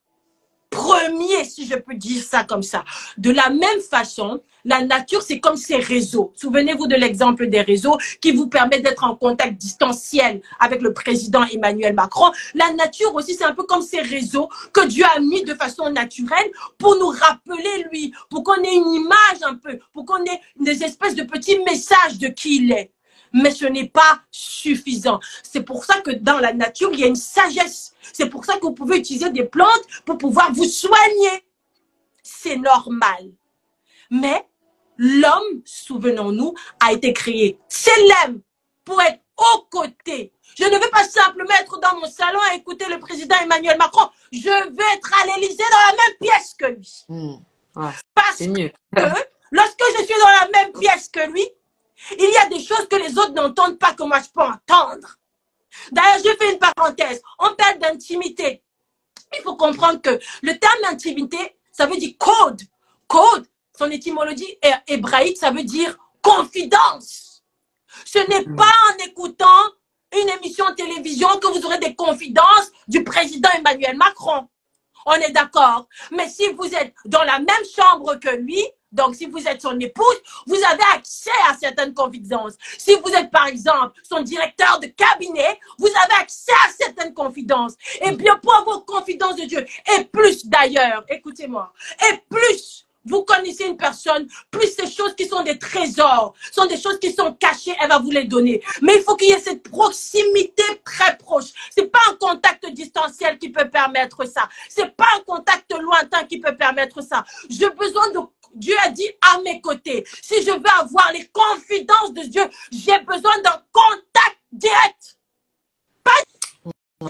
premier, si je peux dire ça comme ça. De la même façon, la nature, c'est comme ces réseaux. Souvenez-vous de l'exemple des réseaux qui vous permettent d'être en contact distanciel avec le président Emmanuel Macron. La nature aussi, c'est un peu comme ces réseaux que Dieu a mis de façon naturelle pour nous rappeler lui, pour qu'on ait une image un peu, pour qu'on ait des espèces de petits messages de qui il est. Mais ce n'est pas suffisant. C'est pour ça que dans la nature, il y a une sagesse. C'est pour ça que vous pouvez utiliser des plantes pour pouvoir vous soigner. C'est normal. Mais l'homme, souvenons-nous, a été créé célèbre pour être aux côtés. Je ne vais pas simplement être dans mon salon à écouter le président Emmanuel Macron. Je veux être à l'Élysée dans la même pièce que lui. Ouais, parce mieux. que lorsque je suis dans la même pièce que lui, il y a des choses que les autres n'entendent pas que moi je peux entendre. D'ailleurs, je fais une parenthèse. On parle d'intimité. Il faut comprendre que le terme intimité, ça veut dire code. Code, son étymologie hébraïque, ça veut dire confidence. Ce n'est pas en écoutant une émission de télévision que vous aurez des confidences du président Emmanuel Macron. On est d'accord. Mais si vous êtes dans la même chambre que lui, donc si vous êtes son épouse, vous avez accès à certaines confidences. Si vous êtes par exemple son directeur de cabinet, vous avez accès à certaines confidences. Et bien pour vos confidences de Dieu, et plus d'ailleurs, écoutez-moi, et plus vous connaissez une personne, plus ces choses qui sont des trésors, sont des choses qui sont cachées, elle va vous les donner. Mais il faut qu'il y ait cette proximité très proche. C'est pas un contact distanciel qui peut permettre ça. C'est pas un contact lointain qui peut permettre ça. J'ai besoin de... Dieu a dit à mes côtés, si je veux avoir les confidences de Dieu, j'ai besoin d'un contact direct. Pas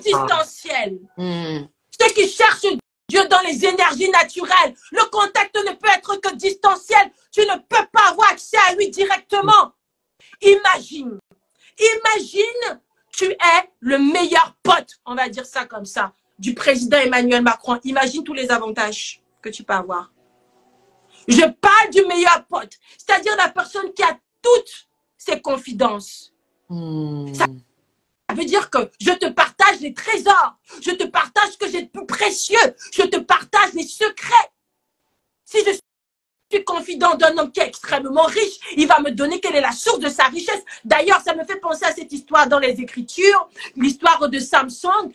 distanciel. Ceux qui cherchent Dieu dans les énergies naturelles, le contact ne peut être que distanciel. Tu ne peux pas avoir accès à lui directement. Imagine, tu es le meilleur pote, on va dire ça comme ça, du président Emmanuel Macron. Imagine tous les avantages que tu peux avoir. Je parle du meilleur pote, c'est-à-dire la personne qui a toutes ses confidences. Ça veut dire que je te partage les trésors, je te partage ce que j'ai de plus précieux, je te partage les secrets. Si je suis confident d'un homme qui est extrêmement riche, il va me donner quelle est la source de sa richesse. D'ailleurs, ça me fait penser à cette histoire dans les Écritures, l'histoire de Samson.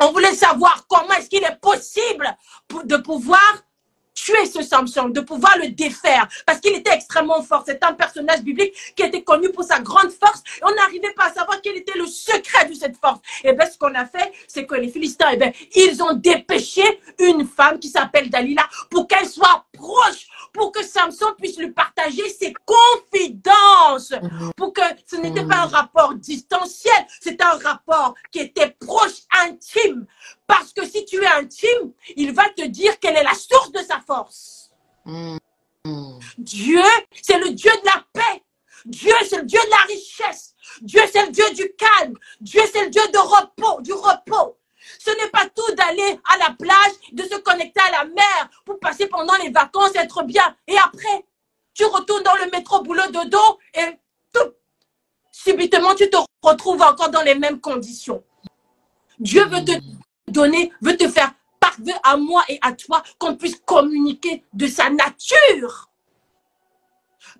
On voulait savoir comment est-ce qu'il est possible de pouvoir tuer ce Samson, de pouvoir le défaire, parce qu'il était extrêmement fort. C'est un personnage biblique qui était connu pour sa grande force. Et on n'arrivait pas à savoir quel était le secret de cette force. Et bien, ce qu'on a fait, c'est que les Philistins, ils ont dépêché une femme qui s'appelle Dalila pour qu'elle soit proche, pour que Samson puisse lui partager ses confidences, pour que ce n'était pas un rapport distanciel, c'était un rapport qui était proche, intime. Parce que si tu es intime, il va te dire quelle est la source de sa force. Dieu, c'est le Dieu de la paix. Dieu, c'est le Dieu de la richesse. Dieu, c'est le Dieu du calme. Dieu, c'est le Dieu de repos, du repos. Ce n'est pas tout d'aller à la plage, de se connecter à la mer pour passer pendant les vacances, être bien. Et après, tu retournes dans le métro boulot dodo et tout, subitement, tu te retrouves encore dans les mêmes conditions. Dieu veut te donner, veut te faire parvenir à moi et à toi qu'on puisse communiquer de sa nature.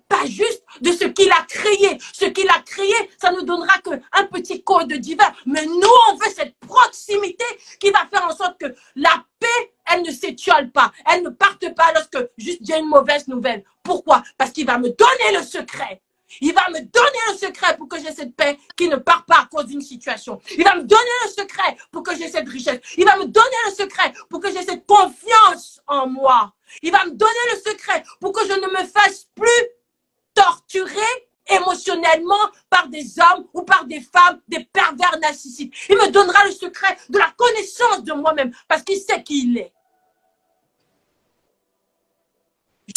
Pas juste de ce qu'il a créé. Ce qu'il a créé, ça ne donnera qu'un petit code divin. Mais nous, on veut cette proximité qui va faire en sorte que la paix, elle ne s'étiole pas. Elle ne parte pas lorsque juste j'ai une mauvaise nouvelle. Pourquoi? Parce qu'il va me donner le secret. Il va me donner le secret pour que j'ai cette paix qui ne part pas à cause d'une situation. Il va me donner le secret pour que j'ai cette richesse. Il va me donner le secret pour que j'ai cette confiance en moi. Il va me donner le secret pour que je ne me fasse plus torturer émotionnellement par des hommes ou par des femmes, des pervers narcissiques. Il me donnera le secret de la connaissance de moi-même parce qu'il sait qui il est.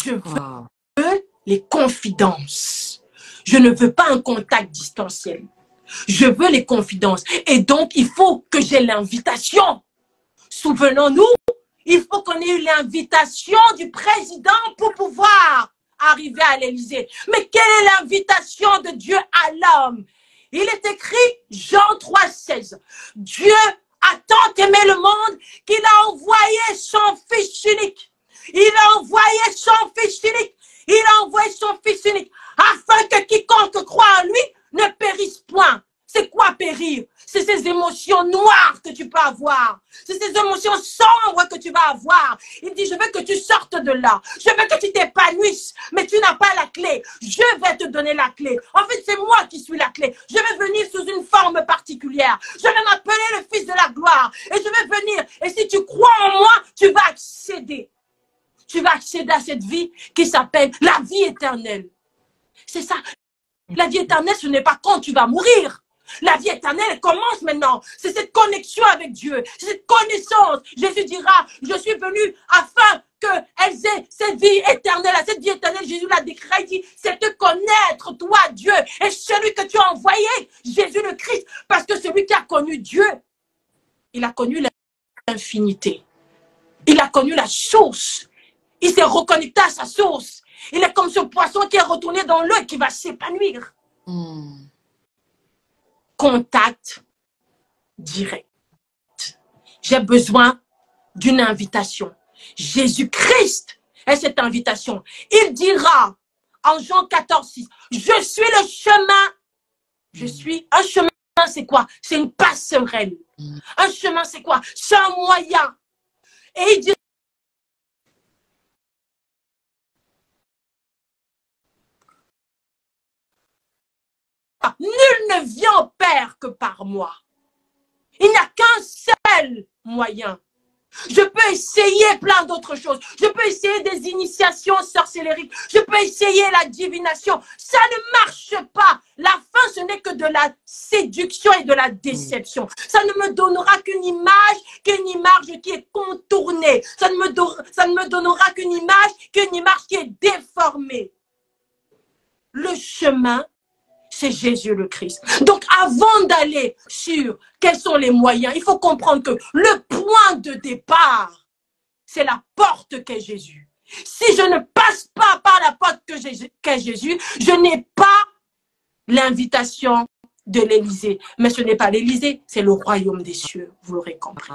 Je veux les confidences. Je ne veux pas un contact distanciel. Je veux les confidences. Et donc, il faut que j'ai l'invitation. Souvenons-nous, il faut qu'on ait eu l'invitation du président pour pouvoir arriver à l'Élysée. Mais quelle est l'invitation de Dieu à l'homme? Il est écrit, Jean 3,16. Dieu a tant aimé le monde qu'il a envoyé son Fils unique. Il a envoyé son Fils unique. Il a envoyé son Fils unique afin que quiconque croit en lui ne périsse point. C'est quoi périr? C'est ces émotions noires que tu peux avoir. C'est ces émotions sombres que tu vas avoir. Il dit, je veux que tu sortes de là. Je veux que tu t'épanouisses. Mais tu n'as pas la clé. Je vais te donner la clé. En fait, c'est moi qui suis la clé. Je vais venir sous une forme particulière. Je vais m'appeler le Fils de la gloire. Et je vais venir. Et si tu crois en moi, tu vas accéder. Tu vas accéder à cette vie qui s'appelle la vie éternelle. C'est ça. La vie éternelle, ce n'est pas quand tu vas mourir. La vie éternelle, elle commence maintenant. C'est cette connexion avec Dieu. C'est cette connaissance. Jésus dira, je suis venu afin qu'elles aient cette vie éternelle. Cette vie éternelle, Jésus la décrira. Il dit, c'est de connaître toi, Dieu, et celui que tu as envoyé, Jésus le Christ. Parce que celui qui a connu Dieu, il a connu l'infinité. Il a connu la source. Il s'est reconnecté à sa source. Il est comme ce poisson qui est retourné dans l'eau et qui va s'épanouir. Contact direct. J'ai besoin d'une invitation. Jésus-Christ est cette invitation. Il dira en Jean 14,6, je suis le chemin. Je suis un chemin, c'est quoi? C'est une passerelle. Un chemin, c'est quoi? C'est un moyen. Et il dit nul ne vient au Père que par moi. Il n'y a qu'un seul moyen. Je peux essayer plein d'autres choses. Je peux essayer des initiations sorcellériques. Je peux essayer la divination. Ça ne marche pas. La fin, ce n'est que de la séduction et de la déception. Ça ne me donnera qu'une image qui est contournée. Ça ne me donnera qu'une image qui est déformée. Le chemin, c'est Jésus le Christ. Donc, avant d'aller sur quels sont les moyens, il faut comprendre que le point de départ, c'est la porte qu'est Jésus. Si je ne passe pas par la porte qu'est Jésus, je n'ai pas l'invitation de l'Élysée. Mais ce n'est pas l'Élysée, c'est le royaume des cieux. Vous l'aurez compris.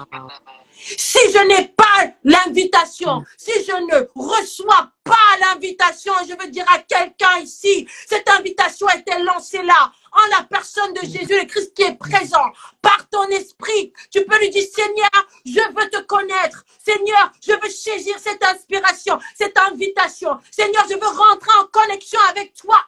Si je n'ai pas l'invitation, si je ne reçois pas l'invitation, je veux dire à quelqu'un ici, cette invitation a été lancée là, en la personne de Jésus le Christ qui est présent, par ton esprit. Tu peux lui dire, Seigneur, je veux te connaître. Seigneur, je veux saisir cette inspiration, cette invitation. Seigneur, je veux rentrer en connexion avec toi.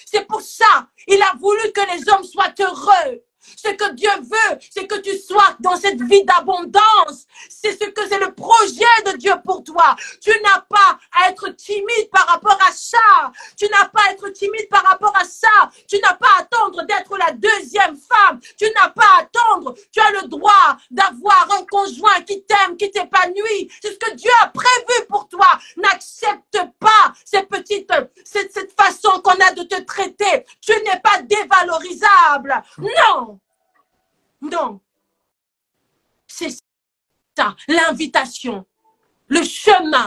C'est pour ça, il a voulu que les hommes soient heureux. Ce que Dieu veut, c'est que tu sois dans cette vie d'abondance. C'est ce que c'est le projet de Dieu pour toi. Tu n'as pas à être timide par rapport à ça. Tu n'as pas à être timide par rapport à ça. Tu n'as pas à attendre d'être la deuxième femme. Tu n'as pas à attendre. Tu as le droit d'avoir un conjoint qui t'aime, qui t'épanouit. C'est ce que Dieu a prévu pour toi. N'accepte pas cette façon qu'on a de te traiter. Tu n'es pas dévalorisable. Non. Non, c'est ça, l'invitation, le chemin.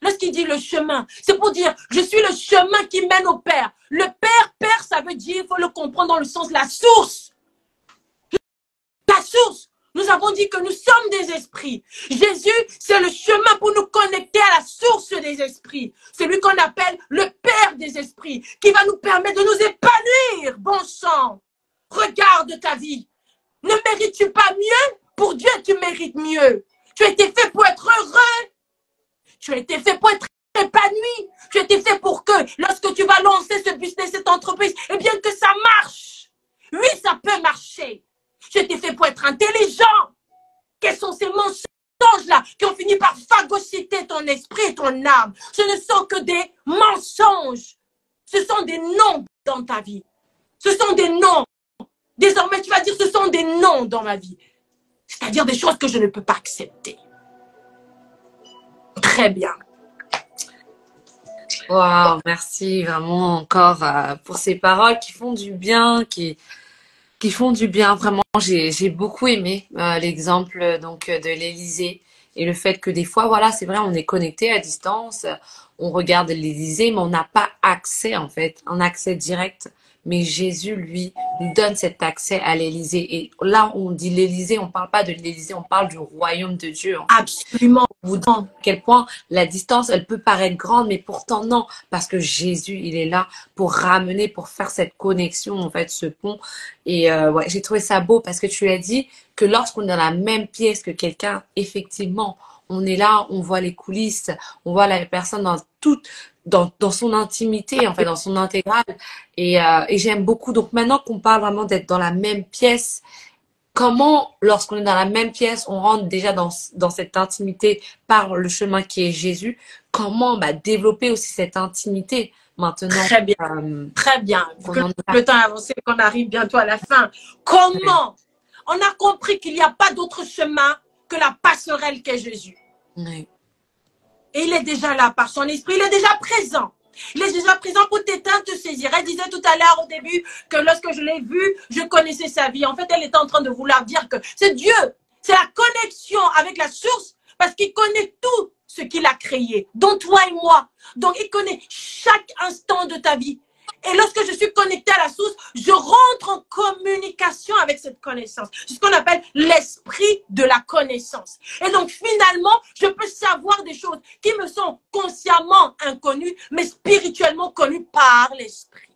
Lorsqu'il dit le chemin, c'est pour dire, je suis le chemin qui mène au Père. Le Père, ça veut dire, il faut le comprendre dans le sens, la source. La source. Nous avons dit que nous sommes des esprits. Jésus, c'est le chemin pour nous connecter à la source des esprits. C'est lui qu'on appelle le Père des esprits, qui va nous permettre de nous épanouir. Bon sang, regarde ta vie. Ne mérites-tu pas mieux? Pour Dieu, tu mérites mieux. Tu as été fait pour être heureux. Tu as été fait pour être épanoui. Tu as été fait pour que, lorsque tu vas lancer ce business, cette entreprise, eh bien que ça marche. Oui, ça peut marcher. Tu as été fait pour être intelligent. Quels sont ces mensonges-là qui ont fini par phagocyter ton esprit et ton âme? Ce ne sont que des mensonges. Ce sont des noms dans ta vie. Ce sont des noms. Désormais, tu vas dire, ce sont des noms dans ma vie. C'est-à-dire des choses que je ne peux pas accepter. Très bien. Waouh, merci vraiment encore pour ces paroles qui font du bien, qui font du bien. Vraiment, j'ai beaucoup aimé l'exemple donc de l'Élysée et le fait que des fois, voilà, c'est vrai, on est connecté à distance, on regarde l'Élysée, mais on n'a pas accès en fait, un accès direct. mais Jésus, lui, nous donne cet accès à l'Élysée. Et là, on dit l'Élysée, on parle pas de l'Élysée, on parle du royaume de Dieu. En fait. Absolument. Vous dire à quel point la distance, elle peut paraître grande, mais pourtant non, parce que Jésus, il est là pour ramener, pour faire cette connexion, en fait, ce pont. Et ouais, j'ai trouvé ça beau parce que tu as dit que lorsqu'on est dans la même pièce que quelqu'un, effectivement, on est là, on voit les coulisses, on voit la personne dans toute, dans son intimité, en fait, dans son intégrale. Et j'aime beaucoup. Donc maintenant qu'on parle vraiment d'être dans la même pièce, comment, lorsqu'on est dans la même pièce, on rentre déjà dans cette intimité par le chemin qui est Jésus, comment développer aussi cette intimité maintenant? Très bien, très bien. Vu que le temps avance et qu'on arrive bientôt à la fin. Comment? On a compris qu'il n'y a pas d'autre chemin que la passerelle qu'est Jésus. Oui. Et il est déjà là par son esprit, il est déjà présent. Il est déjà présent pour t'éteindre, te saisir. Elle disait tout à l'heure au début que lorsque je l'ai vue, je connaissais sa vie. En fait, elle était en train de vouloir dire que c'est Dieu. C'est la connexion avec la source parce qu'il connaît tout ce qu'il a créé, dont toi et moi. Donc, il connaît chaque instant de ta vie. Et lorsque je suis connectée à la source, je rentre en communication avec cette connaissance. C'est ce qu'on appelle l'esprit de la connaissance. Et donc, finalement, je peux savoir des choses qui me sont consciemment inconnues, mais spirituellement connues par l'esprit.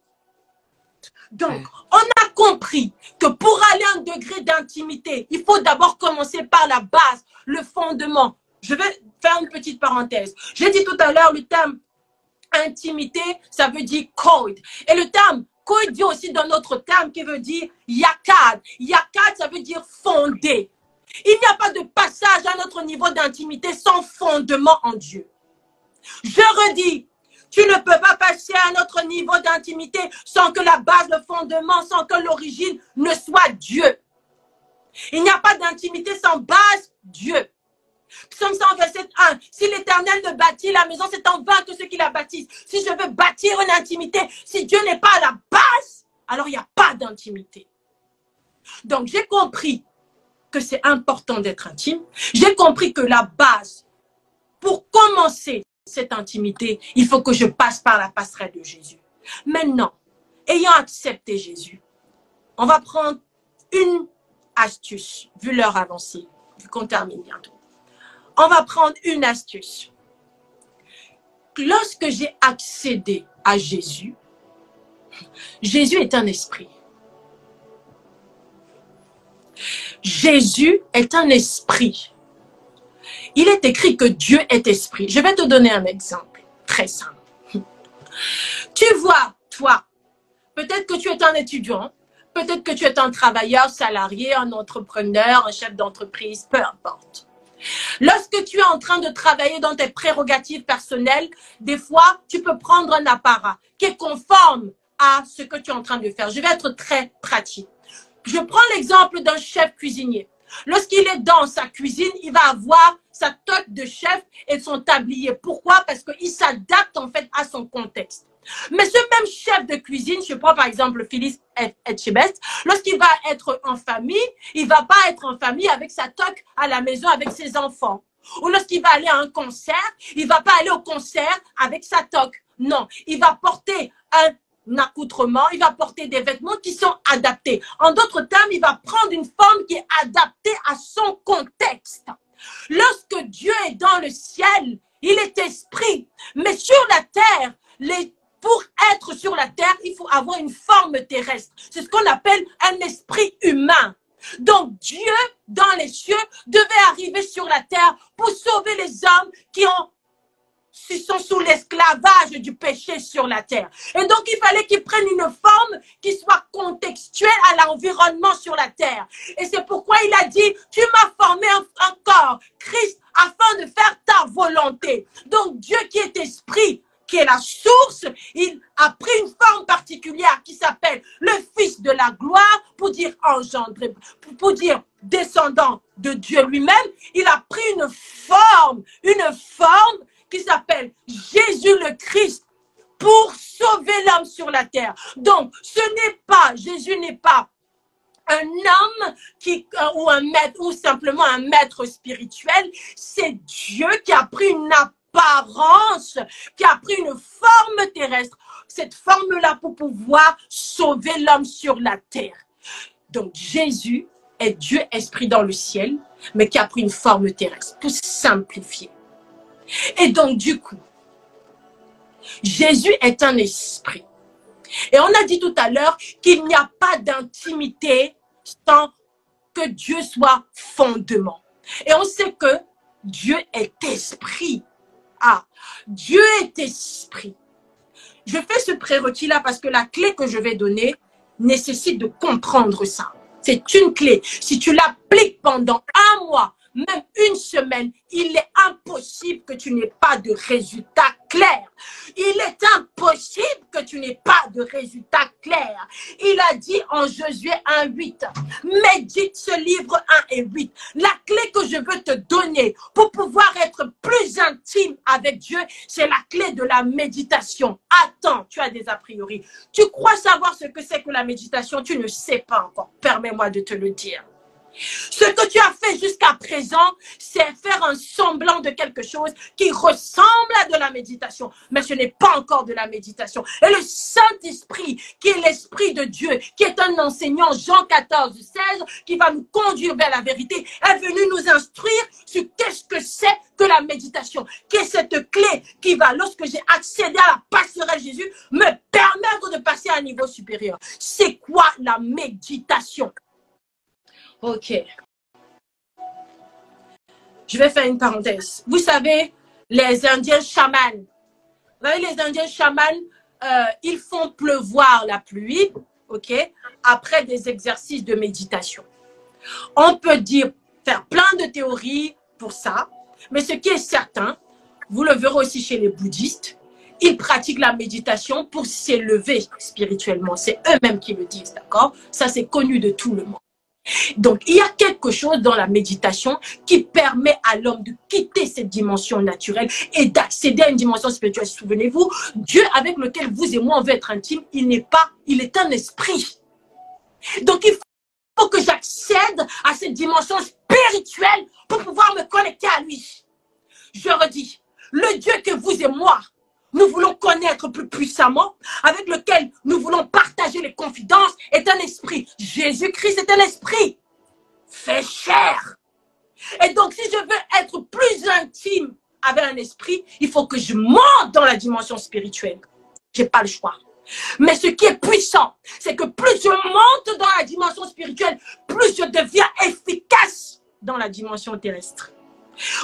Donc, on a compris que pour aller à un degré d'intimité, il faut d'abord commencer par la base, le fondement. Je vais faire une petite parenthèse. J'ai dit tout à l'heure le terme intimité, ça veut dire code. Et le terme code vient aussi d'un autre terme qui veut dire yakad. Yakad, ça veut dire fondé. Il n'y a pas de passage à notre niveau d'intimité sans fondement en Dieu. Je redis, tu ne peux pas passer à notre niveau d'intimité sans que la base, le fondement, sans que l'origine ne soit Dieu. Il n'y a pas d'intimité sans base, Dieu. Psaume 100, verset 1. Si l'Éternel ne bâtit la maison, c'est en vain que ceux qui la bâtissent. Si je veux bâtir une intimité, si Dieu n'est pas à la base, alors il n'y a pas d'intimité. Donc j'ai compris que c'est important d'être intime. J'ai compris que la base, pour commencer cette intimité, il faut que je passe par la passerelle de Jésus. Maintenant, ayant accepté Jésus, on va prendre une astuce, vu l'heure avancée, vu qu'on termine bientôt. On va prendre une astuce. Lorsque j'ai accédé à Jésus, Jésus est un esprit. Jésus est un esprit. Il est écrit que Dieu est esprit. Je vais te donner un exemple très simple. Tu vois, toi, peut-être que tu es un étudiant, peut-être que tu es un travailleur salarié, un entrepreneur, un chef d'entreprise, peu importe. Lorsque tu es en train de travailler dans tes prérogatives personnelles, des fois, tu peux prendre un apparat qui est conforme à ce que tu es en train de faire. Je vais être très pratique. Je prends l'exemple d'un chef cuisinier. Lorsqu'il est dans sa cuisine, il va avoir sa toque de chef et son tablier. Pourquoi? Parce qu'il s'adapte en fait à son contexte. Mais ce même chef de cuisine, je prends par exemple Phyllis Etchebest, lorsqu'il va être en famille, il ne va pas être en famille avec sa toque à la maison avec ses enfants. Ou lorsqu'il va aller à un concert, il ne va pas aller au concert avec sa toque. Non, il va porter un accoutrement, il va porter des vêtements qui sont adaptés. En d'autres termes, il va prendre une forme qui est adaptée à son contexte. Lorsque Dieu est dans le ciel, il est esprit. Mais sur la terre, pour être sur la terre, il faut avoir une forme terrestre. C'est ce qu'on appelle un esprit humain. Donc Dieu, dans les cieux, devait arriver sur la terre pour sauver les hommes qui sont sous l'esclavage du péché sur la terre. Et donc il fallait qu'il prenne une forme qui soit contextuelle à l'environnement sur la terre. Et c'est pourquoi il a dit, tu m'as formé un corps, Christ, afin de faire ta volonté. Donc Dieu qui est esprit, qui est la source, il a pris une forme particulière qui s'appelle le Fils de la gloire, pour dire engendré, pour dire descendant de Dieu lui-même. Il a pris une forme qui s'appelle Jésus le Christ pour sauver l'homme sur la terre. Donc, Jésus n'est pas un homme ou un maître, ou simplement un maître spirituel. C'est Dieu qui a pris une apparence, qui a pris une forme terrestre. cette forme-là pour pouvoir sauver l'homme sur la terre. Donc Jésus est Dieu esprit dans le ciel, mais qui a pris une forme terrestre, pour simplifier. Et donc du coup, Jésus est un esprit. Et on a dit tout à l'heure qu'il n'y a pas d'intimité sans que Dieu soit fondement. Et on sait que Dieu est esprit. Ah, Dieu est esprit. Je fais ce prérequis-là parce que la clé que je vais donner nécessite de comprendre ça. C'est une clé. Si tu l'appliques pendant un mois, même une semaine, il est impossible que tu n'aies pas de résultat clair. Il est impossible que tu n'aies pas de résultat clair. Il a dit en Josué 1:8, médite ce livre 1 et 8. La clé que je veux te donner pour pouvoir être plus intime avec Dieu, c'est la clé de la méditation. Attends, tu as des a priori. Tu crois savoir ce que c'est que la méditation, tu ne sais pas encore. Permets-moi de te le dire. Ce que tu as fait jusqu'à présent, c'est faire un semblant de quelque chose qui ressemble à de la méditation. Mais ce n'est pas encore de la méditation. Et le Saint-Esprit, qui est l'Esprit de Dieu, qui est un enseignant, Jean 14:16, qui va nous conduire vers la vérité, est venu nous instruire sur qu'est-ce que c'est que la méditation. Qui est cette clé qui va, lorsque j'ai accédé à la passerelle Jésus, me permettre de passer à un niveau supérieur. C'est quoi la méditation? Ok. Je vais faire une parenthèse. Vous savez, les Indiens chamans. Vous voyez, les Indiens chamans, ils font pleuvoir la pluie, ok, après des exercices de méditation. On peut dire, faire plein de théories pour ça, mais ce qui est certain, vous le verrez aussi chez les bouddhistes, ils pratiquent la méditation pour s'élever spirituellement. C'est eux-mêmes qui le disent, d'accord? Ça, c'est connu de tout le monde. Donc, il y a quelque chose dans la méditation qui permet à l'homme de quitter cette dimension naturelle et d'accéder à une dimension spirituelle. Souvenez-vous, Dieu avec lequel vous et moi on veut être intime, il est un esprit. Donc, il faut que j'accède à cette dimension spirituelle pour pouvoir me connecter à lui. Je redis, le Dieu que vous et moi, nous voulons connaître plus puissamment, avec lequel nous voulons partager les confidences, est un esprit. Jésus-Christ est un esprit fait chair. Et donc, si je veux être plus intime avec un esprit, il faut que je monte dans la dimension spirituelle. Je n'ai pas le choix. Mais ce qui est puissant, c'est que plus je monte dans la dimension spirituelle, plus je deviens efficace dans la dimension terrestre.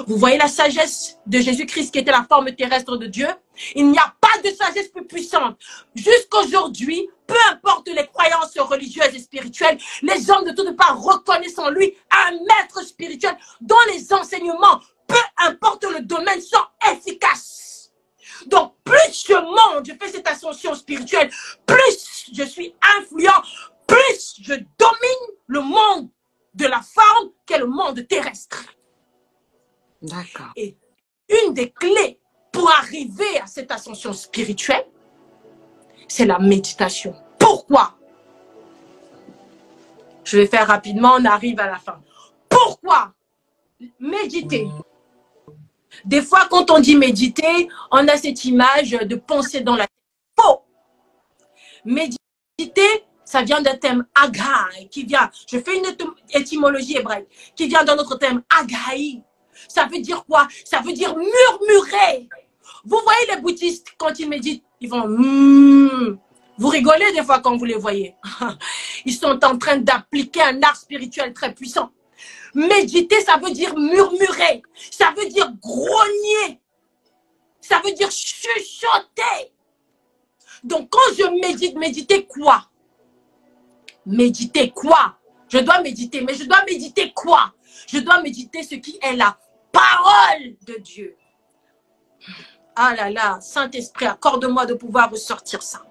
Vous voyez la sagesse de Jésus-Christ qui était la forme terrestre de Dieu? Il n'y a pas de sagesse plus puissante. Jusqu'aujourd'hui, peu importe les croyances religieuses et spirituelles, les hommes de toutes parts reconnaissent en lui un maître spirituel dont les enseignements, peu importe le domaine, sont efficaces. Donc, plus je monte, je fais cette ascension spirituelle, plus je suis influent, plus je domine le monde de la forme qu'est le monde terrestre. D'accord. Et une des clés pour arriver à cette ascension spirituelle, c'est la méditation. Pourquoi? Je vais faire rapidement, on arrive à la fin. Pourquoi méditer? Des fois, quand on dit méditer, on a cette image de penser dans la tête. Faux! Méditer, ça vient d'un terme agai, qui vient, je fais une étymologie hébraïque, qui vient d'un autre terme agai. Ça veut dire quoi? Ça veut dire murmurer. Vous voyez les bouddhistes, quand ils méditent, ils vont Vous rigolez des fois quand vous les voyez. Ils sont en train d'appliquer un art spirituel très puissant. Méditer, ça veut dire murmurer. Ça veut dire grogner. Ça veut dire chuchoter. Donc quand je médite, méditer quoi? Méditer quoi? Je dois méditer, mais je dois méditer quoi? Je dois méditer ce qui est la parole de Dieu. Ah là là, Saint-Esprit, accorde-moi de pouvoir ressortir ça.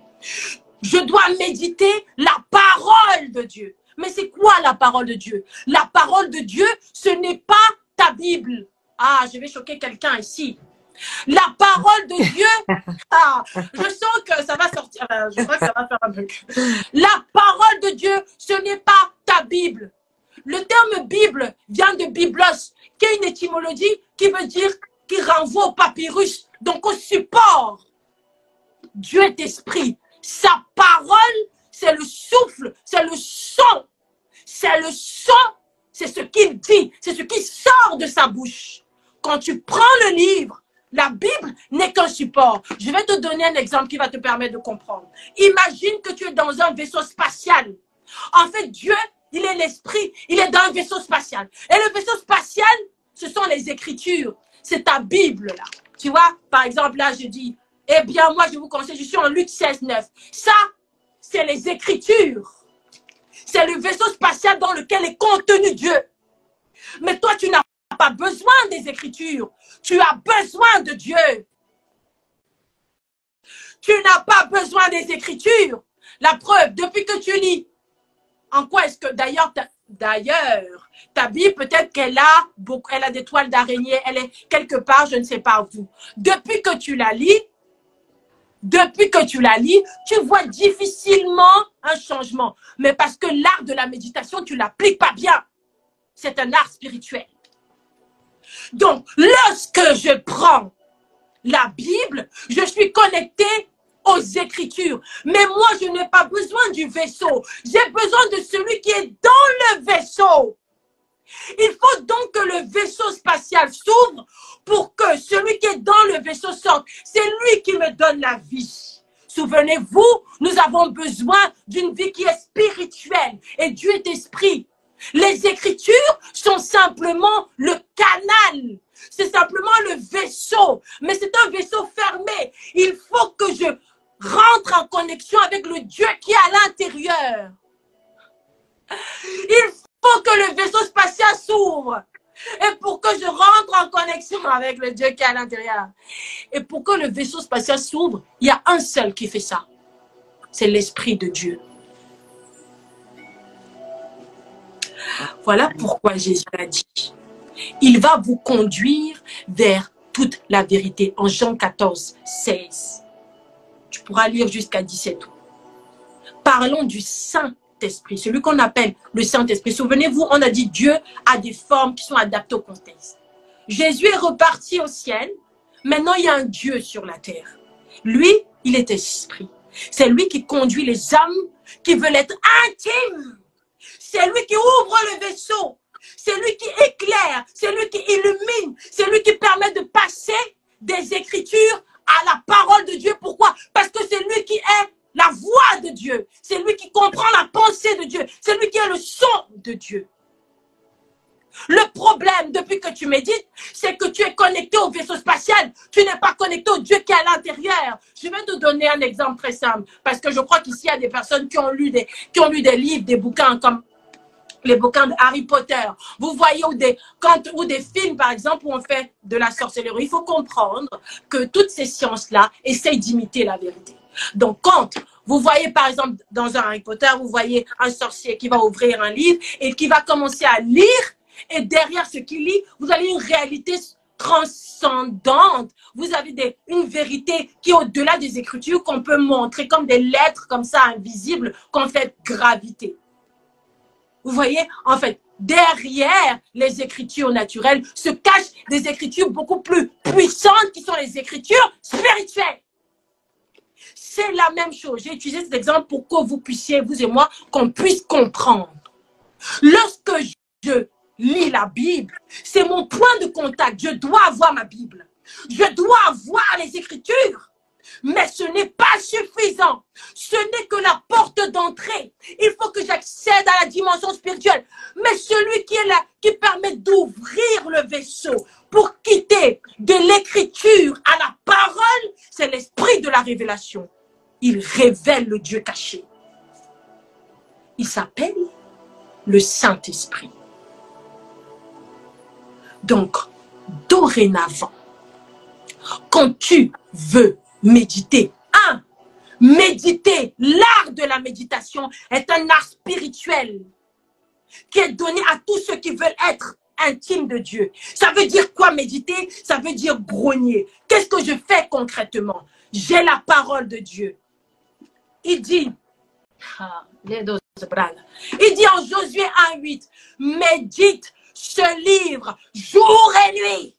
Je dois méditer la parole de Dieu. Mais c'est quoi la parole de Dieu? La parole de Dieu, ce n'est pas ta Bible. Ah, je vais choquer quelqu'un ici. La parole de Dieu, je sens que ça va sortir. Je crois que ça va faire un peu. La parole de Dieu, ce n'est pas ta Bible. Le terme Bible vient de biblos, qui est une étymologie qui veut dire, qui renvoie au papyrus, donc au support. Dieu est esprit. Sa parole, c'est le souffle, c'est le son. C'est le son, c'est ce qu'il dit, c'est ce qui sort de sa bouche. Quand tu prends le livre, la Bible n'est qu'un support. Je vais te donner un exemple qui va te permettre de comprendre. Imagine que tu es dans un vaisseau spatial. En fait, Dieu, il est l'esprit, il est dans un vaisseau spatial. Et le vaisseau spatial, ce sont les Écritures. C'est ta Bible, là. Tu vois, par exemple, là, je dis, eh bien, moi, je vous conseille, je suis en Luc 16, 9. Ça, c'est les Écritures. C'est le vaisseau spatial dans lequel est contenu Dieu. Mais toi, tu n'as pas besoin des Écritures. Tu as besoin de Dieu. Tu n'as pas besoin des Écritures. La preuve, depuis que tu lis, en quoi est-ce que, d'ailleurs, ta Bible, peut-être qu'elle a beaucoup, elle a des toiles d'araignée, elle est quelque part, je ne sais pas où. Depuis que tu la lis, tu vois difficilement un changement. Mais parce que l'art de la méditation, tu ne l'appliques pas bien. C'est un art spirituel. Donc, lorsque je prends la Bible, je suis connecté aux Écritures. Mais moi, je n'ai pas besoin du vaisseau. J'ai besoin de celui qui est dans le vaisseau. Il faut donc que le vaisseau spatial s'ouvre pour que celui qui est dans le vaisseau sorte. C'est lui qui me donne la vie. Souvenez-vous, nous avons besoin d'une vie qui est spirituelle. Et Dieu est esprit. Les Écritures sont simplement le canal. C'est simplement le vaisseau. Mais c'est un vaisseau fermé. Il faut que je rentre en connexion avec le Dieu qui est à l'intérieur. Il faut que le vaisseau spatial s'ouvre. Et pour que je rentre en connexion avec le Dieu qui est à l'intérieur. Et pour que le vaisseau spatial s'ouvre, il y a un seul qui fait ça. C'est l'Esprit de Dieu. Voilà pourquoi Jésus a dit. Il va vous conduire vers toute la vérité. En Jean 14, 16. Tu pourras lire jusqu'à 17. Parlons du Saint-Esprit, celui qu'on appelle le Saint-Esprit. Souvenez-vous, on a dit Dieu a des formes qui sont adaptées au contexte. Jésus est reparti au ciel. Maintenant, il y a un Dieu sur la terre. Lui, il est esprit. C'est lui qui conduit les âmes qui veulent être intimes. C'est lui qui ouvre le vaisseau. C'est lui qui éclaire. C'est lui qui illumine. C'est lui qui permet de passer des Écritures à la parole de Dieu. Pourquoi? Parce que c'est lui qui est la voix de Dieu. C'est lui qui comprend la pensée de Dieu. C'est lui qui est le son de Dieu. Le problème, depuis que tu médites, c'est que tu es connecté au vaisseau spatial. Tu n'es pas connecté au Dieu qui est à l'intérieur. Je vais te donner un exemple très simple. Parce que je crois qu'ici, il y a des personnes qui ont lu des livres, des bouquins comme les bouquins de Harry Potter. Vous voyez, ou des films, par exemple, où on fait de la sorcellerie. Il faut comprendre que toutes ces sciences-là essayent d'imiter la vérité. Donc, quand vous voyez, par exemple, dans un Harry Potter, vous voyez un sorcier qui va ouvrir un livre et qui va commencer à lire, et derrière ce qu'il lit, vous avez une réalité transcendante. Vous avez une vérité qui est au-delà des Écritures qu'on peut montrer comme des lettres comme ça invisibles qu'on fait graviter. Vous voyez, en fait, derrière les Écritures naturelles se cachent des Écritures beaucoup plus puissantes qui sont les Écritures spirituelles. C'est la même chose. J'ai utilisé cet exemple pour que vous puissiez, vous et moi, qu'on puisse comprendre. Lorsque je lis la Bible, c'est mon point de contact. Je dois avoir ma Bible. Je dois avoir les Écritures. Mais ce n'est pas suffisant. Ce n'est que la porte d'entrée. Il faut que j'accède à la dimension spirituelle. Mais celui qui est là, qui permet d'ouvrir le vaisseau pour quitter de l'écriture à la parole, c'est l'esprit de la révélation. Il révèle le Dieu caché. Il s'appelle le Saint-Esprit. Donc, dorénavant, quand tu veux méditer, méditer, l'art de la méditation est un art spirituel qui est donné à tous ceux qui veulent être intimes de Dieu. Ça veut dire quoi méditer? Ça veut dire grogner. Qu'est-ce que je fais concrètement? J'ai la parole de Dieu. Il dit en Josué 1:8, médite ce livre jour et nuit.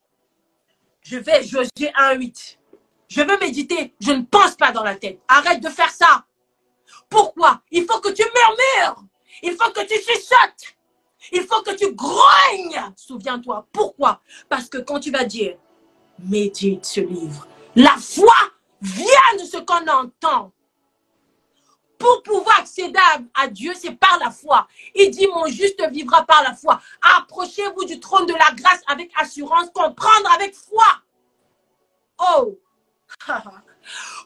Je vais Josué 1:8. Je veux méditer. Je ne pense pas dans la tête. Arrête de faire ça. Pourquoi? Il faut que tu murmures. Il faut que tu chuchotes. Il faut que tu grognes. Souviens-toi. Pourquoi? Parce que quand tu vas dire, médite ce livre, la foi vient de ce qu'on entend. Pour pouvoir accéder à Dieu, c'est par la foi. Il dit, mon juste vivra par la foi. Approchez-vous du trône de la grâce avec assurance, comprendre avec foi. Oh!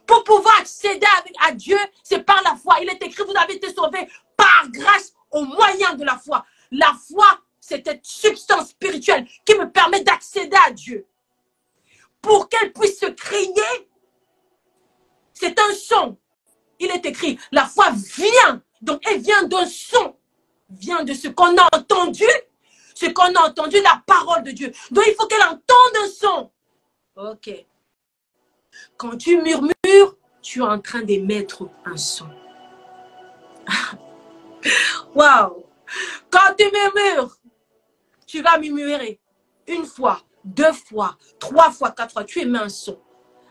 Pour pouvoir accéder à Dieu, c'est par la foi. Il est écrit, vous avez été sauvés par grâce au moyen de la foi. La foi, c'est cette substance spirituelle qui me permet d'accéder à Dieu. Pour qu'elle puisse se crier, c'est un son. Il est écrit, la foi vient. Donc, elle vient d'un son. Vient de ce qu'on a entendu. Ce qu'on a entendu, la parole de Dieu. Donc, il faut qu'elle entende un son. Ok. Quand tu murmures, tu es en train d'émettre un son. Waouh! Quand tu murmures, tu vas murmurer une fois, 2 fois, 3 fois, 4 fois. Tu émets un son.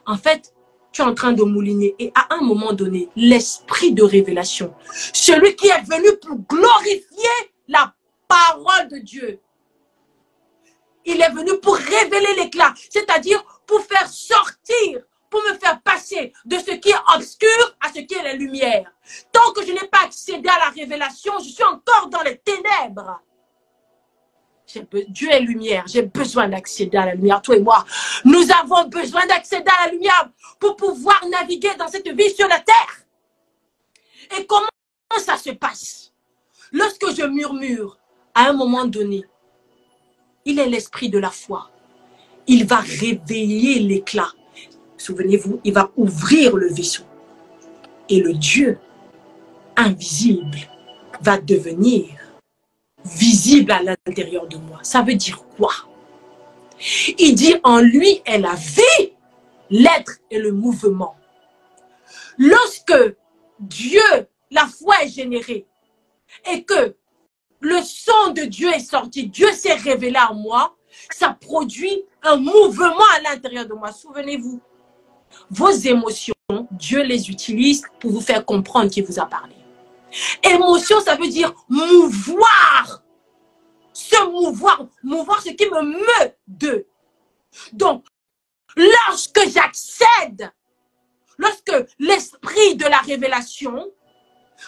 En fait, tu es en train de mouliner. Et à un moment donné, l'esprit de révélation, celui qui est venu pour glorifier la parole de Dieu, il est venu pour révéler l'éclat, c'est-à-dire pour faire sortir, pour me faire passer de ce qui est obscur à ce qui est la lumière. Tant que je n'ai pas accédé à la révélation, je suis encore dans les ténèbres. Dieu est lumière, j'ai besoin d'accéder à la lumière, toi et moi. Nous avons besoin d'accéder à la lumière pour pouvoir naviguer dans cette vie sur la terre. Et comment ça se passe? Lorsque je murmure, à un moment donné, il est l'esprit de la foi. Il va réveiller l'éclat. Souvenez-vous, il va ouvrir le vaisseau. Et le Dieu invisible va devenir visible à l'intérieur de moi. Ça veut dire quoi? Il dit en lui est la vie, l'être et le mouvement. Lorsque Dieu, la foi est générée et que le son de Dieu est sorti, Dieu s'est révélé à moi, ça produit un mouvement à l'intérieur de moi. Souvenez-vous, vos émotions, Dieu les utilise pour vous faire comprendre qu'il vous a parlé. Émotion, ça veut dire mouvoir. Se mouvoir, mouvoir ce qui me meut d'eux. Donc, lorsque j'accède, lorsque l'esprit de la révélation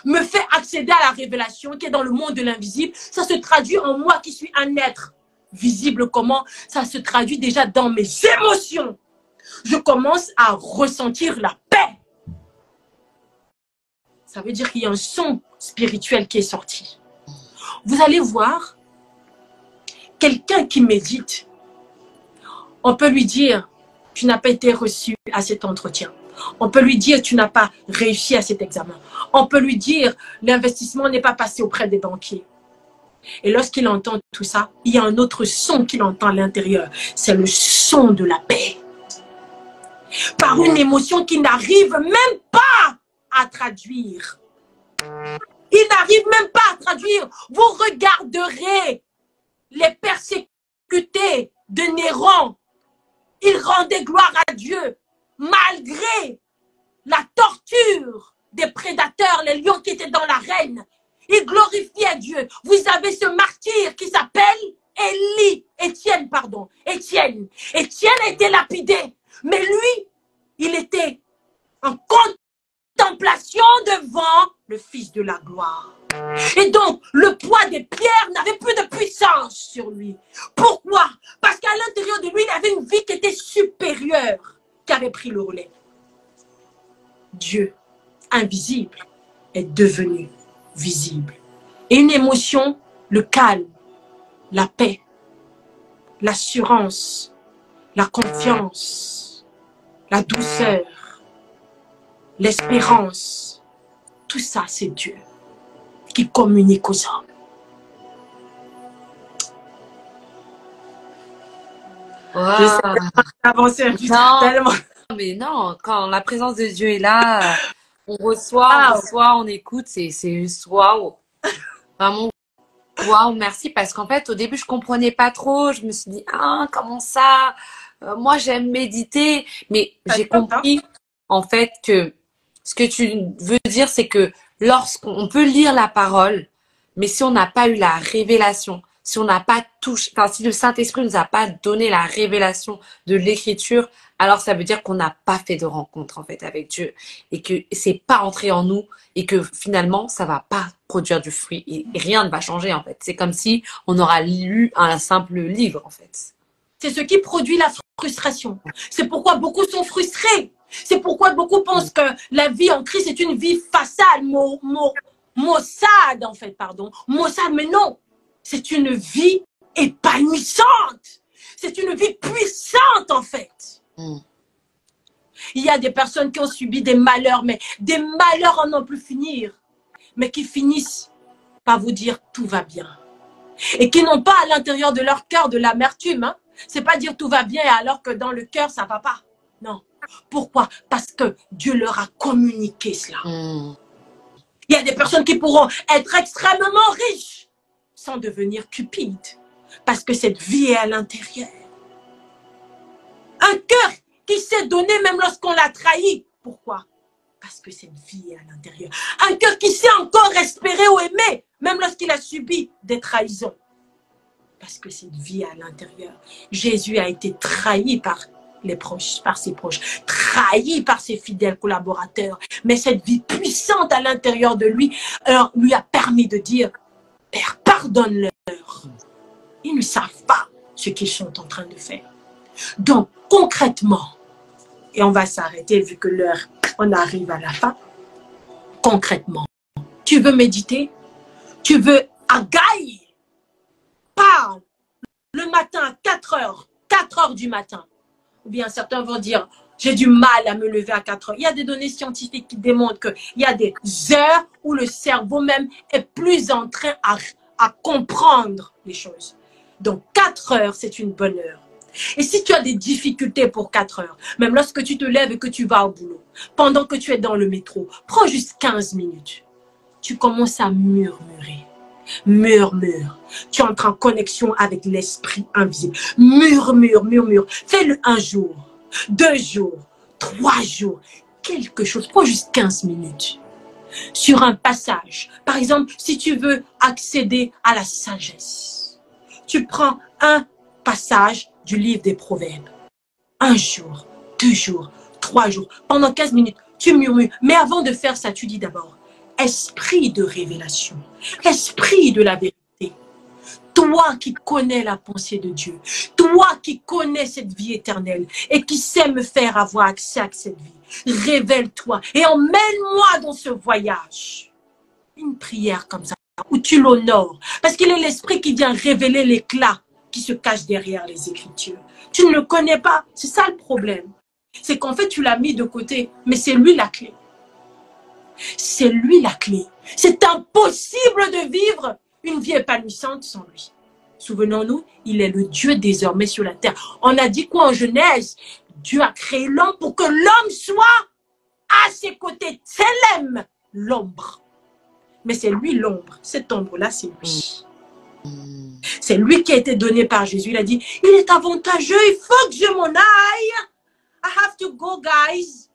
me fait accéder à la révélation qui est dans le monde de l'invisible, ça se traduit en moi qui suis un être visible. Comment? Ça se traduit déjà dans mes émotions. Je commence à ressentir la paix. Ça veut dire qu'il y a un son spirituel qui est sorti. Vous allez voir, quelqu'un qui médite, on peut lui dire, tu n'as pas été reçu à cet entretien. On peut lui dire, tu n'as pas réussi à cet examen. On peut lui dire, l'investissement n'est pas passé auprès des banquiers. Et lorsqu'il entend tout ça, il y a un autre son qu'il entend à l'intérieur. C'est le son de la paix. Par une émotion qu'il n'arrive même pas à traduire. Il n'arrive même pas à traduire. Vous regarderez les persécutés de Néron. Ils rendaient gloire à Dieu malgré la torture des prédateurs, les lions qui étaient dans l'arène. Ils glorifiaient Dieu. Vous avez ce martyr qui s'appelle Étienne. Étienne a été lapidé. Mais lui, il était en contemplation devant le Fils de la gloire. Et donc, le poids des pierres n'avait plus de puissance sur lui. Pourquoi? Parce qu'à l'intérieur de lui, il avait une vie qui était supérieure, qui avait pris le relais. Dieu, invisible, est devenu visible. Et une émotion, le calme, la paix, l'assurance, la confiance, la douceur, l'espérance, tout ça, c'est Dieu qui communique aux hommes. Wow. Je sais avancer un peu tellement. Mais non, quand la présence de Dieu est là, on reçoit, on écoute, c'est juste waouh. Vraiment, waouh, merci. Parce qu'en fait, au début, je comprenais pas trop. Je me suis dit, ah, comment ça? moi j'aime méditer, mais Ça j'ai top, hein? compris en fait que ce que tu veux dire, c'est que lorsqu'on peut lire la parole, mais si on n'a pas eu la révélation, si on n'a pas touché, enfin si le Saint-Esprit nous a pas donné la révélation de l'écriture, alors ça veut dire qu'on n'a pas fait de rencontre en fait avec Dieu et que c'est pas entré en nous et que finalement ça va pas produire du fruit et rien ne va changer en fait. C'est comme si on aura lu un simple livre en fait. C'est ce qui produit la frustration. C'est pourquoi beaucoup sont frustrés. C'est pourquoi beaucoup pensent que la vie en Christ est une vie façade, maussade en fait, pardon. Maussade, mais non. C'est une vie épanouissante. C'est une vie puissante en fait. Il y a des personnes qui ont subi des malheurs, mais des malheurs en n'en plus finir, mais qui finissent par vous dire tout va bien. Et qui n'ont pas à l'intérieur de leur cœur de l'amertume. Hein. C'est pas dire tout va bien alors que dans le cœur ça va pas. Non. Pourquoi? Parce que Dieu leur a communiqué cela. Il y a des personnes qui pourront être extrêmement riches sans devenir cupides. Parce que cette vie est à l'intérieur. Un cœur qui s'est donné même lorsqu'on l'a trahi. Pourquoi? Parce que cette vie est à l'intérieur. Un cœur qui sait encore espérer ou aimer, même lorsqu'il a subi des trahisons. Parce que cette vie est à l'intérieur. Jésus a été trahi par les proches, par ses proches, trahi par ses fidèles collaborateurs. Mais cette vie puissante à l'intérieur de lui, lui a permis de dire, Père, pardonne-leur. Ils ne savent pas ce qu'ils sont en train de faire. Donc, concrètement, et on va s'arrêter vu que l'heure, on arrive à la fin. Concrètement, tu veux méditer? Tu veux agailler? Parle le matin à 4 heures du matin. Ou bien certains vont dire, j'ai du mal à me lever à 4 heures. Il y a des données scientifiques qui démontrent qu'il y a des heures où le cerveau même est plus en train à comprendre les choses. Donc 4 heures, c'est une bonne heure. Et si tu as des difficultés pour 4 heures, même lorsque tu te lèves et que tu vas au boulot, pendant que tu es dans le métro, prends juste 15 minutes. Tu commences à murmurer. Murmure. Tu entres en connexion avec l'esprit invisible. Murmure, murmure. Fais-le 1 jour, 2 jours, 3 jours. Quelque chose. Prends juste 15 minutes. Sur un passage. Par exemple, si tu veux accéder à la sagesse, tu prends un passage du livre des Proverbes. 1 jour, 2 jours, 3 jours. Pendant 15 minutes, tu murmures. Mais avant de faire ça, tu dis d'abord, esprit de révélation, esprit de la vérité. Toi qui connais la pensée de Dieu, toi qui connais cette vie éternelle et qui sais me faire avoir accès à cette vie, révèle-toi et emmène-moi dans ce voyage. Une prière comme ça, où tu l'honores, parce qu'il est l'esprit qui vient révéler l'éclat qui se cache derrière les Écritures. Tu ne le connais pas, c'est ça le problème. C'est qu'en fait, tu l'as mis de côté, mais c'est lui la clé. C'est lui la clé. C'est impossible de vivre une vie épanouissante sans lui. Souvenons-nous, il est le Dieu désormais sur la terre. On a dit quoi en Genèse? Dieu a créé l'homme pour que l'homme soit à ses côtés. C'est l'homme, l'ombre. Mais c'est lui l'ombre. Cette ombre-là, c'est lui. C'est lui qui a été donné par Jésus. Il a dit, il est avantageux, il faut que je m'en aille. I have to go, guys.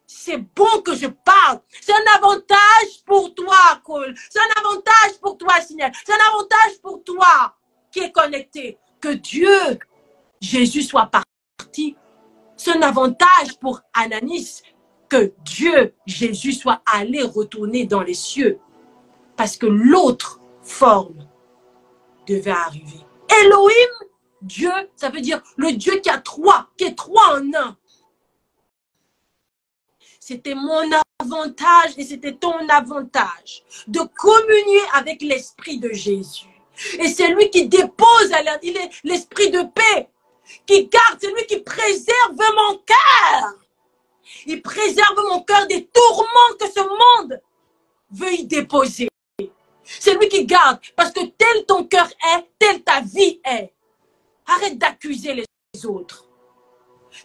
C'est bon que je parle. C'est un avantage pour toi, Cole. C'est un avantage pour toi, Signal. C'est un avantage pour toi qui est connecté. Que Dieu, Jésus soit parti. C'est un avantage pour Ananis. Que Dieu, Jésus soit allé retourner dans les cieux. Parce que l'autre forme devait arriver. Elohim, Dieu, ça veut dire le Dieu qui a 3, qui est 3 en 1. C'était mon avantage et c'était ton avantage de communier avec l'esprit de Jésus. Et c'est lui qui dépose, il est l'esprit de paix, qui garde, c'est lui qui préserve mon cœur. Il préserve mon cœur des tourments que ce monde veut y déposer. C'est lui qui garde, parce que tel ton cœur est, telle ta vie est. Arrête d'accuser les autres.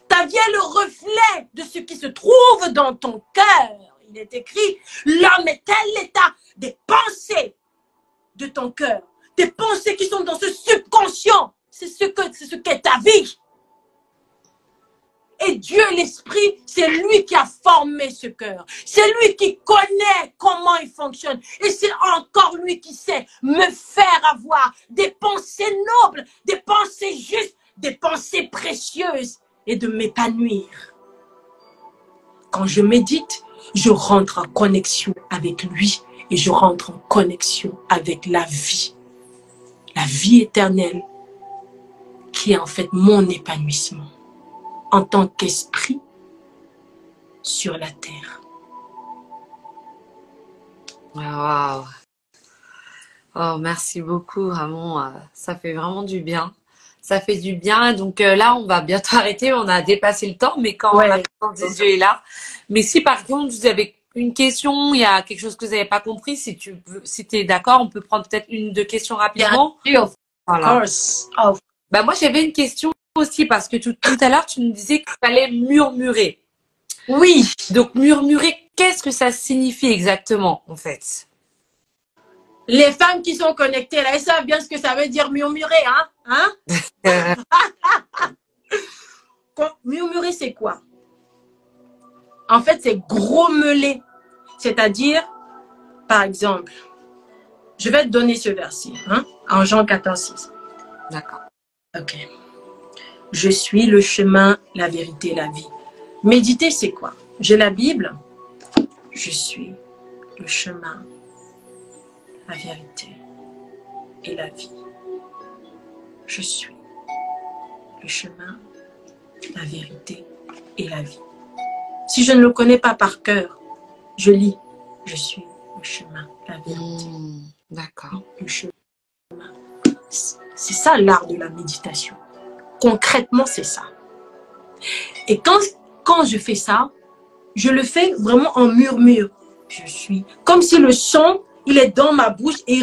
Ta vie est le reflet de ce qui se trouve dans ton cœur. Il est écrit, l'homme est tel l'état des pensées de ton cœur. Des pensées qui sont dans ce subconscient. C'est ce qu'est ta vie. Et Dieu, l'Esprit, c'est lui qui a formé ce cœur. C'est lui qui connaît comment il fonctionne. Et c'est encore lui qui sait me faire avoir des pensées nobles, des pensées justes, des pensées précieuses et de m'épanouir. Quand je médite, je rentre en connexion avec lui et je rentre en connexion avec la vie éternelle qui est en fait mon épanouissement en tant qu'esprit sur la terre. Waouh. Oh, merci beaucoup, vraiment. Ça fait vraiment du bien. Ça fait du bien. Donc là, on va bientôt arrêter. On a dépassé le temps, mais quand la présence des dieux est là. Mais si par contre, vous avez une question, il y a quelque chose que vous n'avez pas compris, si tu es d'accord, on peut prendre peut-être une ou deux questions rapidement. Voilà. Bah, moi, j'avais une question aussi parce que tout à l'heure, tu nous disais qu'il fallait murmurer. Oui. Donc, murmurer, qu'est-ce que ça signifie exactement, en fait? Les femmes qui sont connectées, là, elles savent bien ce que ça veut dire murmurer, hein? Murmurer, c'est quoi? En fait, c'est grommeler. C'est-à-dire, par exemple, je vais te donner ce verset, en Jean 14,6. D'accord. Ok. Je suis le chemin, la vérité, la vie. Méditer, c'est quoi? J'ai la Bible. Je suis le chemin, la vérité et la vie. Je suis le chemin, la vérité et la vie. Si je ne le connais pas par cœur, je lis. Je suis le chemin, la vérité. D'accord. Le chemin. C'est ça l'art de la méditation. Concrètement, c'est ça. Et quand je fais ça, je le fais vraiment en murmure. Je suis comme si le son, il est dans ma bouche et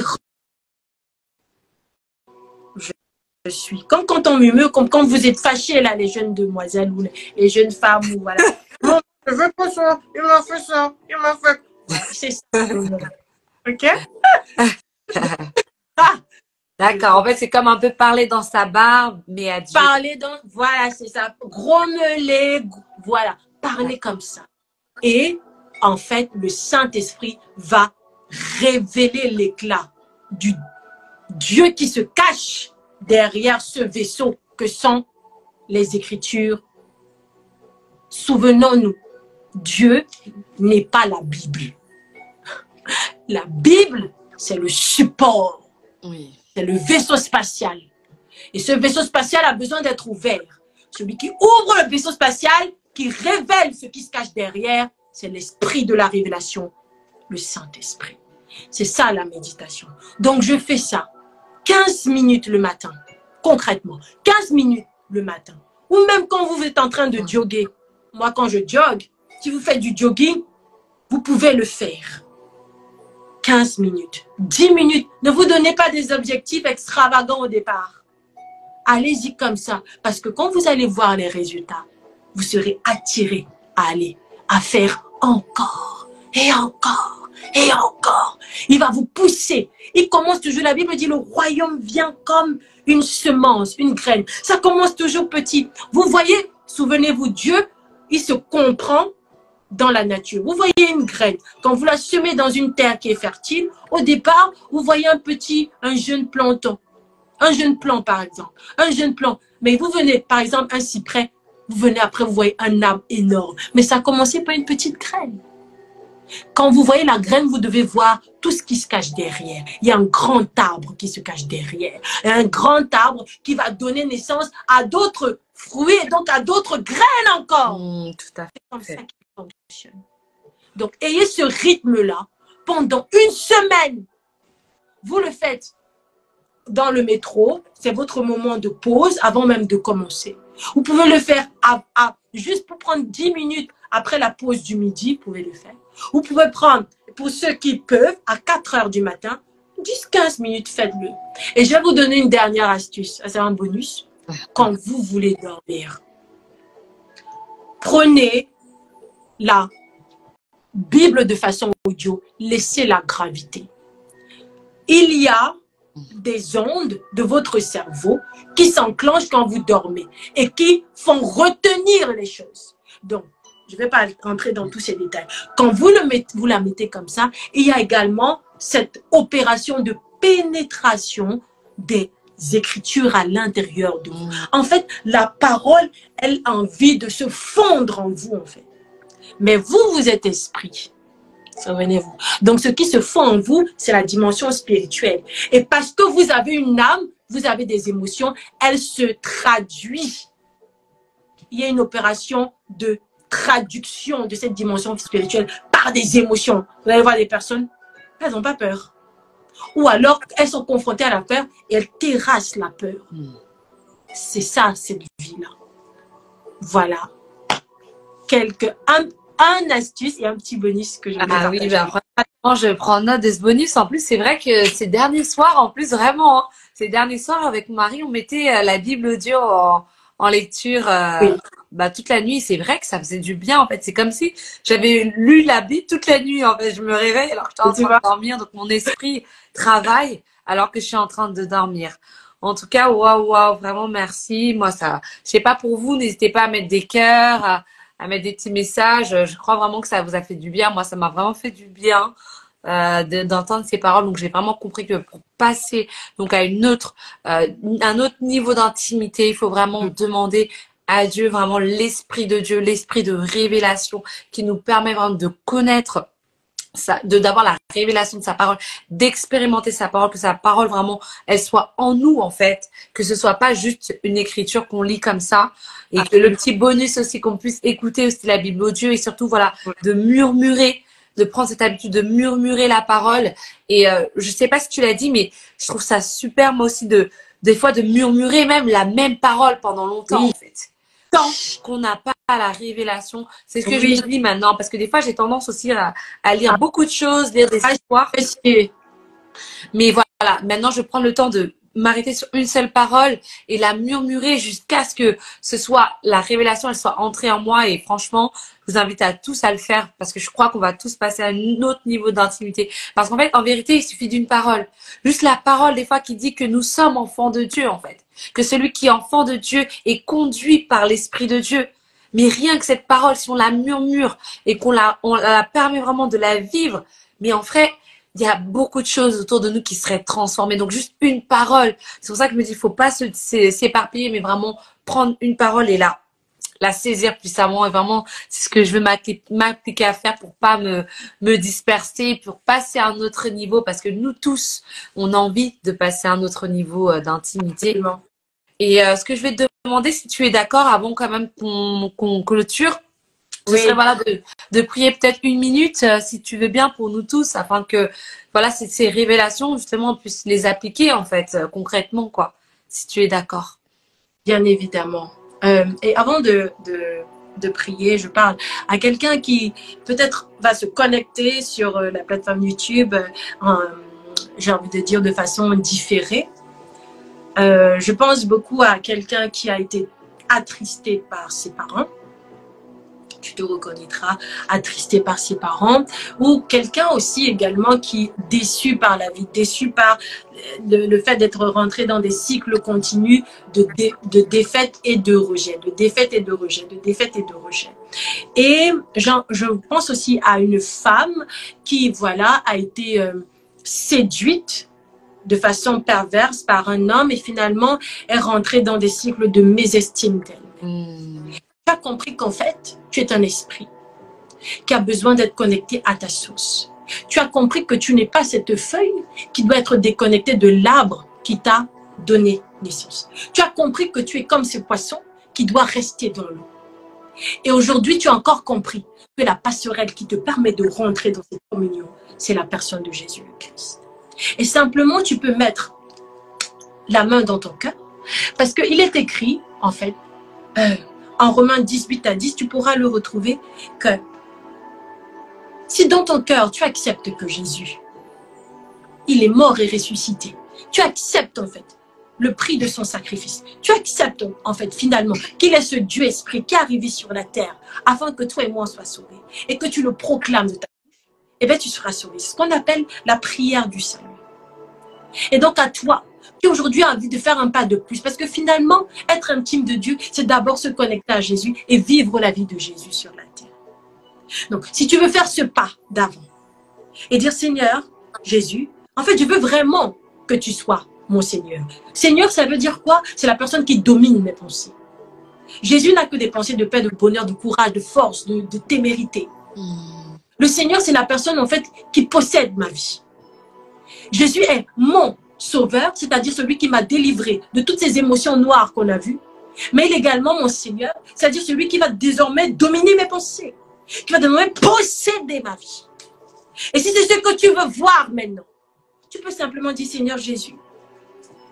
je suis. Comme quand on murmure, comme quand vous êtes fâchés, là, les jeunes demoiselles ou les jeunes femmes, ou voilà. Non, je veux pas ça, il m'a fait ça, il m'a fait. Voilà, c'est ça. Ok? D'accord, en fait, c'est comme un peu parler dans sa barbe, mais à Dieu. Parler dans, voilà, c'est ça. Grommeler, voilà, parler comme ça. Et en fait, le Saint-Esprit va révéler l'éclat du Dieu qui se cache derrière ce vaisseau que sont les Écritures. Souvenons-nous, Dieu n'est pas la Bible. La Bible, c'est le support. Oui. C'est le vaisseau spatial. Et ce vaisseau spatial a besoin d'être ouvert. Celui qui ouvre le vaisseau spatial, qui révèle ce qui se cache derrière, c'est l'esprit de la révélation, le Saint-Esprit. C'est ça la méditation. Donc je fais ça 15 minutes le matin, concrètement. 15 minutes le matin. Ou même quand vous êtes en train de jogger. Moi, quand je jogue, si vous faites du jogging, vous pouvez le faire. 15 minutes, 10 minutes. Ne vous donnez pas des objectifs extravagants au départ. Allez-y comme ça. Parce que quand vous allez voir les résultats, vous serez attiré à aller, à faire encore et encore et encore. Il va vous pousser. Il commence toujours, la Bible dit, le royaume vient comme une semence, une graine. Ça commence toujours petit. Vous voyez, souvenez-vous, Dieu, il se comprend dans la nature. Vous voyez une graine. Quand vous la semez dans une terre qui est fertile, au départ, vous voyez un jeune planton. Un jeune plant, par exemple. Un jeune plant. Mais vous venez, par exemple, un cyprès. Vous venez après, vous voyez un arbre énorme. Mais ça a commencé par une petite graine. Quand vous voyez la graine, vous devez voir tout ce qui se cache derrière. Il y a un grand arbre qui se cache derrière. Un grand arbre qui va donner naissance à d'autres fruits et donc à d'autres graines encore. Tout à fait. C'est comme ça qu'il fonctionne. Donc, ayez ce rythme-là pendant une semaine. Vous le faites dans le métro. C'est votre moment de pause avant même de commencer. Vous pouvez le faire juste pour prendre 10 minutes après la pause du midi. Vous pouvez le faire. Vous pouvez prendre, pour ceux qui peuvent, à 4 heures du matin, 10-15 minutes, faites-le. Et je vais vous donner une dernière astuce. C'est un bonus. Quand vous voulez dormir, prenez la Bible de façon audio. Laissez la gravité. Il y a des ondes de votre cerveau qui s'enclenchent quand vous dormez et qui font retenir les choses. Donc, je ne vais pas entrer dans tous ces détails. Quand vous la mettez comme ça, il y a également cette opération de pénétration des Écritures à l'intérieur de vous. En fait, la parole, elle a envie de se fondre en vous, en fait. Mais vous, vous êtes esprit. Souvenez-vous. Donc, ce qui se fond en vous, c'est la dimension spirituelle. Et parce que vous avez une âme, vous avez des émotions, elle se traduit. Il y a une opération de traduction de cette dimension spirituelle par des émotions. Vous allez voir des personnes, elles n'ont pas peur. Ou alors, elles sont confrontées à la peur et elles terrassent la peur. C'est ça, cette vie-là. Voilà. Un astuce et un petit bonus que je vais partager. Oui, ben, vraiment, je prends note de ce bonus. En plus, c'est vrai que ces derniers soirs, en plus, vraiment, hein, ces derniers soirs, avec mon mari, on mettait la Bible audio en lecture Oui. toute la nuit. C'est vrai que ça faisait du bien, en fait. C'est comme si j'avais lu la Bible toute la nuit, en fait. Je me réveille alors que j'étais en train de dormir. Donc, mon esprit travaille alors que je suis en train de dormir. En tout cas, waouh, vraiment merci. Moi, ça, je sais pas pour vous, n'hésitez pas à mettre des cœurs, à mettre des petits messages. Je crois vraiment que ça vous a fait du bien. Moi, ça m'a vraiment fait du bien d'entendre ces paroles. Donc, j'ai vraiment compris que pour passer donc à un autre niveau d'intimité, il faut vraiment demander à Dieu vraiment l'esprit de Dieu, l'esprit de révélation qui nous permet vraiment de connaître d'avoir la révélation de sa parole, d'expérimenter sa parole, que sa parole vraiment, elle soit en nous en fait, que ce soit pas juste une écriture qu'on lit comme ça, et que le petit bonus aussi qu'on puisse écouter aussi la Bible audio et surtout voilà, de murmurer, de prendre cette habitude de murmurer la parole. Et je sais pas si tu l'as dit, mais je trouve ça super moi aussi des fois de murmurer même la même parole pendant longtemps en fait. Tant qu'on n'a pas la révélation, c'est ce que je me dis maintenant, parce que des fois j'ai tendance aussi à lire beaucoup de choses, lire des histoires. Mais voilà, maintenant je prends le temps de m'arrêter sur une seule parole et la murmurer jusqu'à ce que ce soit la révélation, elle soit entrée en moi. Et franchement, je vous invite à tous à le faire parce que je crois qu'on va tous passer à un autre niveau d'intimité. Parce qu'en fait, en vérité, il suffit d'une parole. Juste la parole des fois qui dit que nous sommes enfants de Dieu en fait. Que celui qui est enfant de Dieu est conduit par l'Esprit de Dieu. Mais rien que cette parole, si on la murmure et qu'on la permet vraiment de la vivre, mais en fait, il y a beaucoup de choses autour de nous qui seraient transformées. Donc, juste une parole. C'est pour ça que je me dis, il faut pas s'éparpiller, mais vraiment prendre une parole et la saisir puissamment. Et vraiment, c'est ce que je veux m'appliquer à faire pour pas me disperser, pour passer à un autre niveau. Parce que nous tous, on a envie de passer à un autre niveau d'intimité. Et ce que je vais te demander, si tu es d'accord, avant quand même qu'on clôture, ce serait voilà de prier peut-être 1 minute, si tu veux bien, pour nous tous, afin que voilà ces révélations justement on puisse les appliquer en fait concrètement quoi. Si tu es d'accord. Bien évidemment. Et avant de prier, je parle à quelqu'un qui peut-être va se connecter sur la plateforme YouTube, j'ai envie de dire de façon différée. Je pense beaucoup à quelqu'un qui a été attristé par ses parents. Tu te reconnaîtras, attristé par ses parents. Ou quelqu'un aussi également qui est déçu par la vie, déçu par le fait d'être rentré dans des cycles continus de défaite et de rejet, de défaite et de rejet, de défaite et de rejet. Et je pense aussi à une femme qui, voilà, a été séduite de façon perverse par un homme et finalement est rentrée dans des cycles de mésestime d'elle. Tu as compris qu'en fait, tu es un esprit qui a besoin d'être connecté à ta source. Tu as compris que tu n'es pas cette feuille qui doit être déconnectée de l'arbre qui t'a donné naissance. Tu as compris que tu es comme ce poisson qui doit rester dans l'eau. Et aujourd'hui, tu as encore compris que la passerelle qui te permet de rentrer dans cette communion, c'est la personne de Jésus le Christ. Et simplement, tu peux mettre la main dans ton cœur parce qu'il est écrit, en fait, en Romains 18-10, tu pourras le retrouver, que si dans ton cœur, tu acceptes que Jésus, il est mort et ressuscité, tu acceptes en fait le prix de son sacrifice, tu acceptes en fait finalement qu'il est ce Dieu esprit qui est arrivé sur la terre afin que toi et moi on soit sauvés et que tu le proclames de ta bouche, eh bien tu seras sauvé. C'est ce qu'on appelle la prière du salut. Et donc à toi, qui aujourd'hui a envie de faire un pas de plus. Parce que finalement, être intime de Dieu, c'est d'abord se connecter à Jésus et vivre la vie de Jésus sur la terre. Donc, si tu veux faire ce pas d'avant et dire, Seigneur, Jésus, en fait, je veux vraiment que tu sois mon Seigneur. Seigneur, ça veut dire quoi? C'est la personne qui domine mes pensées. Jésus n'a que des pensées de paix, de bonheur, de courage, de force, de témérité. Le Seigneur, c'est la personne, en fait, qui possède ma vie. Jésus est mon sauveur, c'est-à-dire celui qui m'a délivré de toutes ces émotions noires qu'on a vues. Mais il est également mon Seigneur, c'est-à-dire celui qui va désormais dominer mes pensées, qui va désormais posséder ma vie. Et si c'est ce que tu veux voir maintenant, tu peux simplement dire, Seigneur Jésus,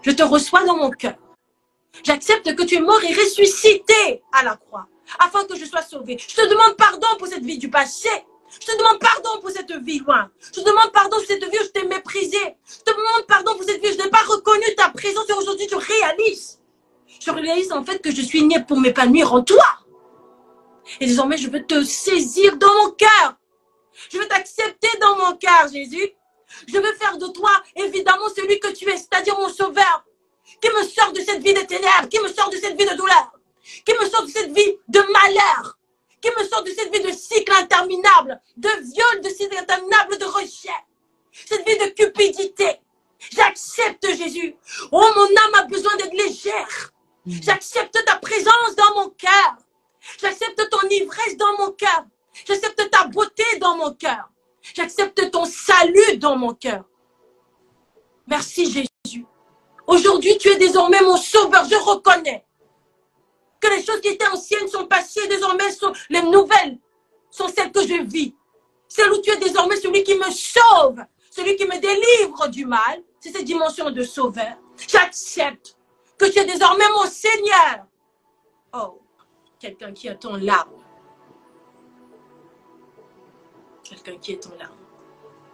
je te reçois dans mon cœur. J'accepte que tu es mort et ressuscité à la croix, afin que je sois sauvé. Je te demande pardon pour cette vie du passé. Je te demande pardon pour cette vie loin. Je te demande pardon pour cette vie où je t'ai méprisé. Je te demande pardon pour cette vie où je n'ai pas reconnu ta présence. Et aujourd'hui, tu réalises. Je réalise en fait que je suis né pour m'épanouir en toi. Et désormais, je veux te saisir dans mon cœur. Je veux t'accepter dans mon cœur, Jésus. Je veux faire de toi, évidemment, celui que tu es, c'est-à-dire mon sauveur, qui me sort de cette vie de ténèbres, qui me sort de cette vie de douleur, qui me sort de cette vie de malheur, qui me sort de cette vie de cycle interminable, de viol, de cycle interminable, de rejet, cette vie de cupidité. J'accepte Jésus. Oh, mon âme a besoin d'être légère. J'accepte ta présence dans mon cœur. J'accepte ton ivresse dans mon cœur. J'accepte ta beauté dans mon cœur. J'accepte ton salut dans mon cœur. Merci Jésus. Aujourd'hui, tu es désormais mon sauveur. Je reconnais que les choses qui étaient anciennes sont passées. Désormais, les nouvelles sont celles que je vis. Celle où tu es désormais celui qui me sauve, celui qui me délivre du mal. C'est cette dimension de sauveur. J'accepte que tu es désormais mon Seigneur. Oh, quelqu'un qui est en larmes. Quelqu'un qui est en larmes.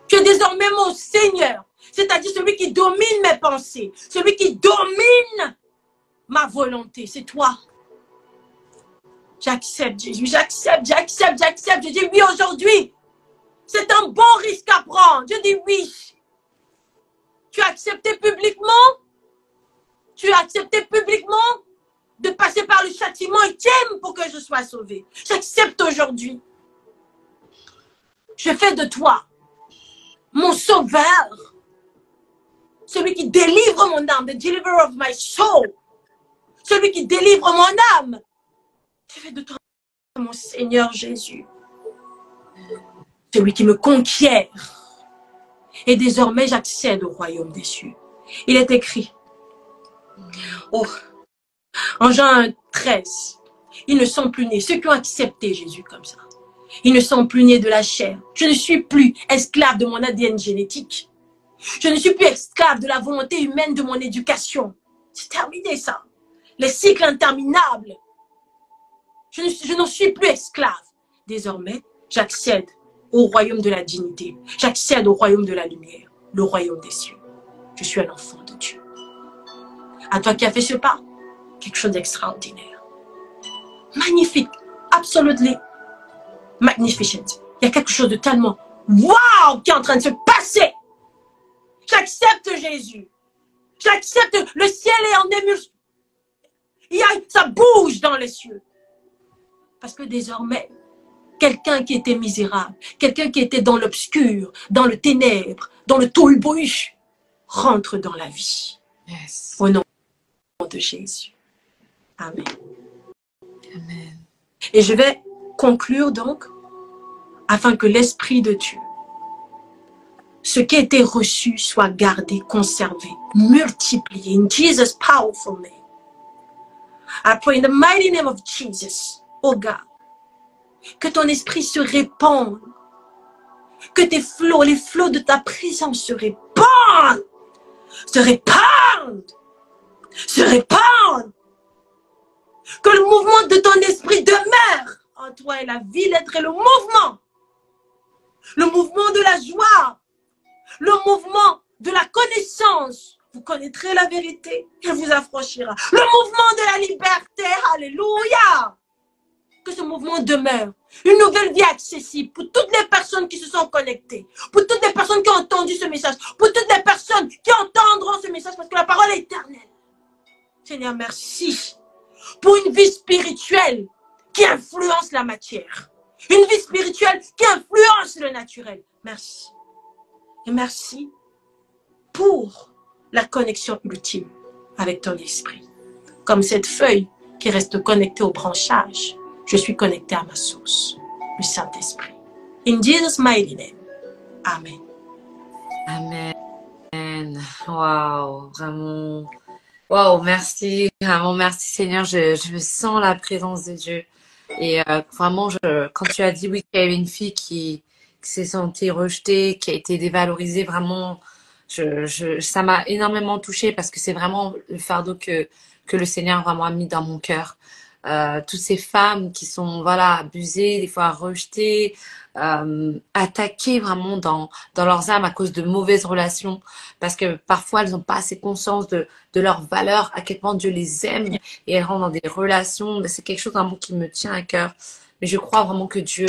Tu es désormais mon Seigneur. C'est-à-dire celui qui domine mes pensées. Celui qui domine ma volonté. C'est toi. J'accepte Jésus. J'accepte. Je dis oui aujourd'hui. C'est un bon risque à prendre. Je dis oui. Tu as accepté publiquement. Tu as accepté publiquement de passer par le châtiment ultime pour que je sois sauvé. J'accepte aujourd'hui. Je fais de toi mon sauveur. Celui qui délivre mon âme. The deliverer of my soul. Celui qui délivre mon âme. Je fais de toi mon Seigneur Jésus. Celui qui me conquiert. Et désormais, j'accède au royaume des cieux. Il est écrit. Oh, en Jean 13, ils ne sont plus nés. Ceux qui ont accepté Jésus comme ça. Ils ne sont plus nés de la chair. Je ne suis plus esclave de mon ADN génétique. Je ne suis plus esclave de la volonté humaine de mon éducation. C'est terminé ça. Les cycles interminables. Je n'en suis plus esclave. Désormais, j'accède au royaume de la dignité. J'accède au royaume de la lumière. Le royaume des cieux. Je suis un enfant de Dieu. À toi qui as fait ce pas, quelque chose d'extraordinaire. Magnifique. Absolument magnificent. Il y a quelque chose de tellement wow qui est en train de se passer. J'accepte Jésus. J'accepte. Le ciel est en émulsion. Ça bouge dans les cieux. Parce que désormais, quelqu'un qui était misérable, quelqu'un qui était dans l'obscur, dans le ténèbre, dans le tollbouche, rentre dans la vie. Yes. Au nom de Jésus. Amen. Amen. Et je vais conclure donc, afin que l'Esprit de Dieu, ce qui a été reçu, soit gardé, conservé, multiplié. In Jesus' powerful name. I pray in the mighty name of Jesus, oh God, que ton esprit se répande, que tes flots, les flots de ta présence se répandent, se répandent, se répandent. Que le mouvement de ton esprit demeure en toi et la vie, l'être et le mouvement de la joie, le mouvement de la connaissance. Vous connaîtrez la vérité, elle vous affranchira. Le mouvement de la liberté, alléluia. Que ce mouvement demeure. Une nouvelle vie accessible pour toutes les personnes qui se sont connectées, pour toutes les personnes qui ont entendu ce message, pour toutes les personnes qui entendront Seigneur, merci pour une vie spirituelle qui influence la matière. Une vie spirituelle qui influence le naturel. Merci. Et merci pour la connexion ultime avec ton esprit. Comme cette feuille qui reste connectée au branchage, je suis connectée à ma source, le Saint-Esprit. In Jesus' mighty name. Amen. Amen. Waouh, vraiment. Waouh, merci. Vraiment, merci Seigneur. Je sens la présence de Dieu. Et vraiment, quand tu as dit oui, qu'il y avait une fille qui s'est sentie rejetée, qui a été dévalorisée, vraiment, ça m'a énormément touchée parce que c'est vraiment le fardeau que le Seigneur vraiment a mis dans mon cœur. Toutes ces femmes qui sont voilà abusées, des fois rejetées, attaquées vraiment dans leurs âmes à cause de mauvaises relations, parce que parfois elles n'ont pas assez conscience de leur valeur, à quel point Dieu les aime et elles rentrent dans des relations. C'est quelque chose vraiment qui me tient à cœur. Mais je crois vraiment que Dieu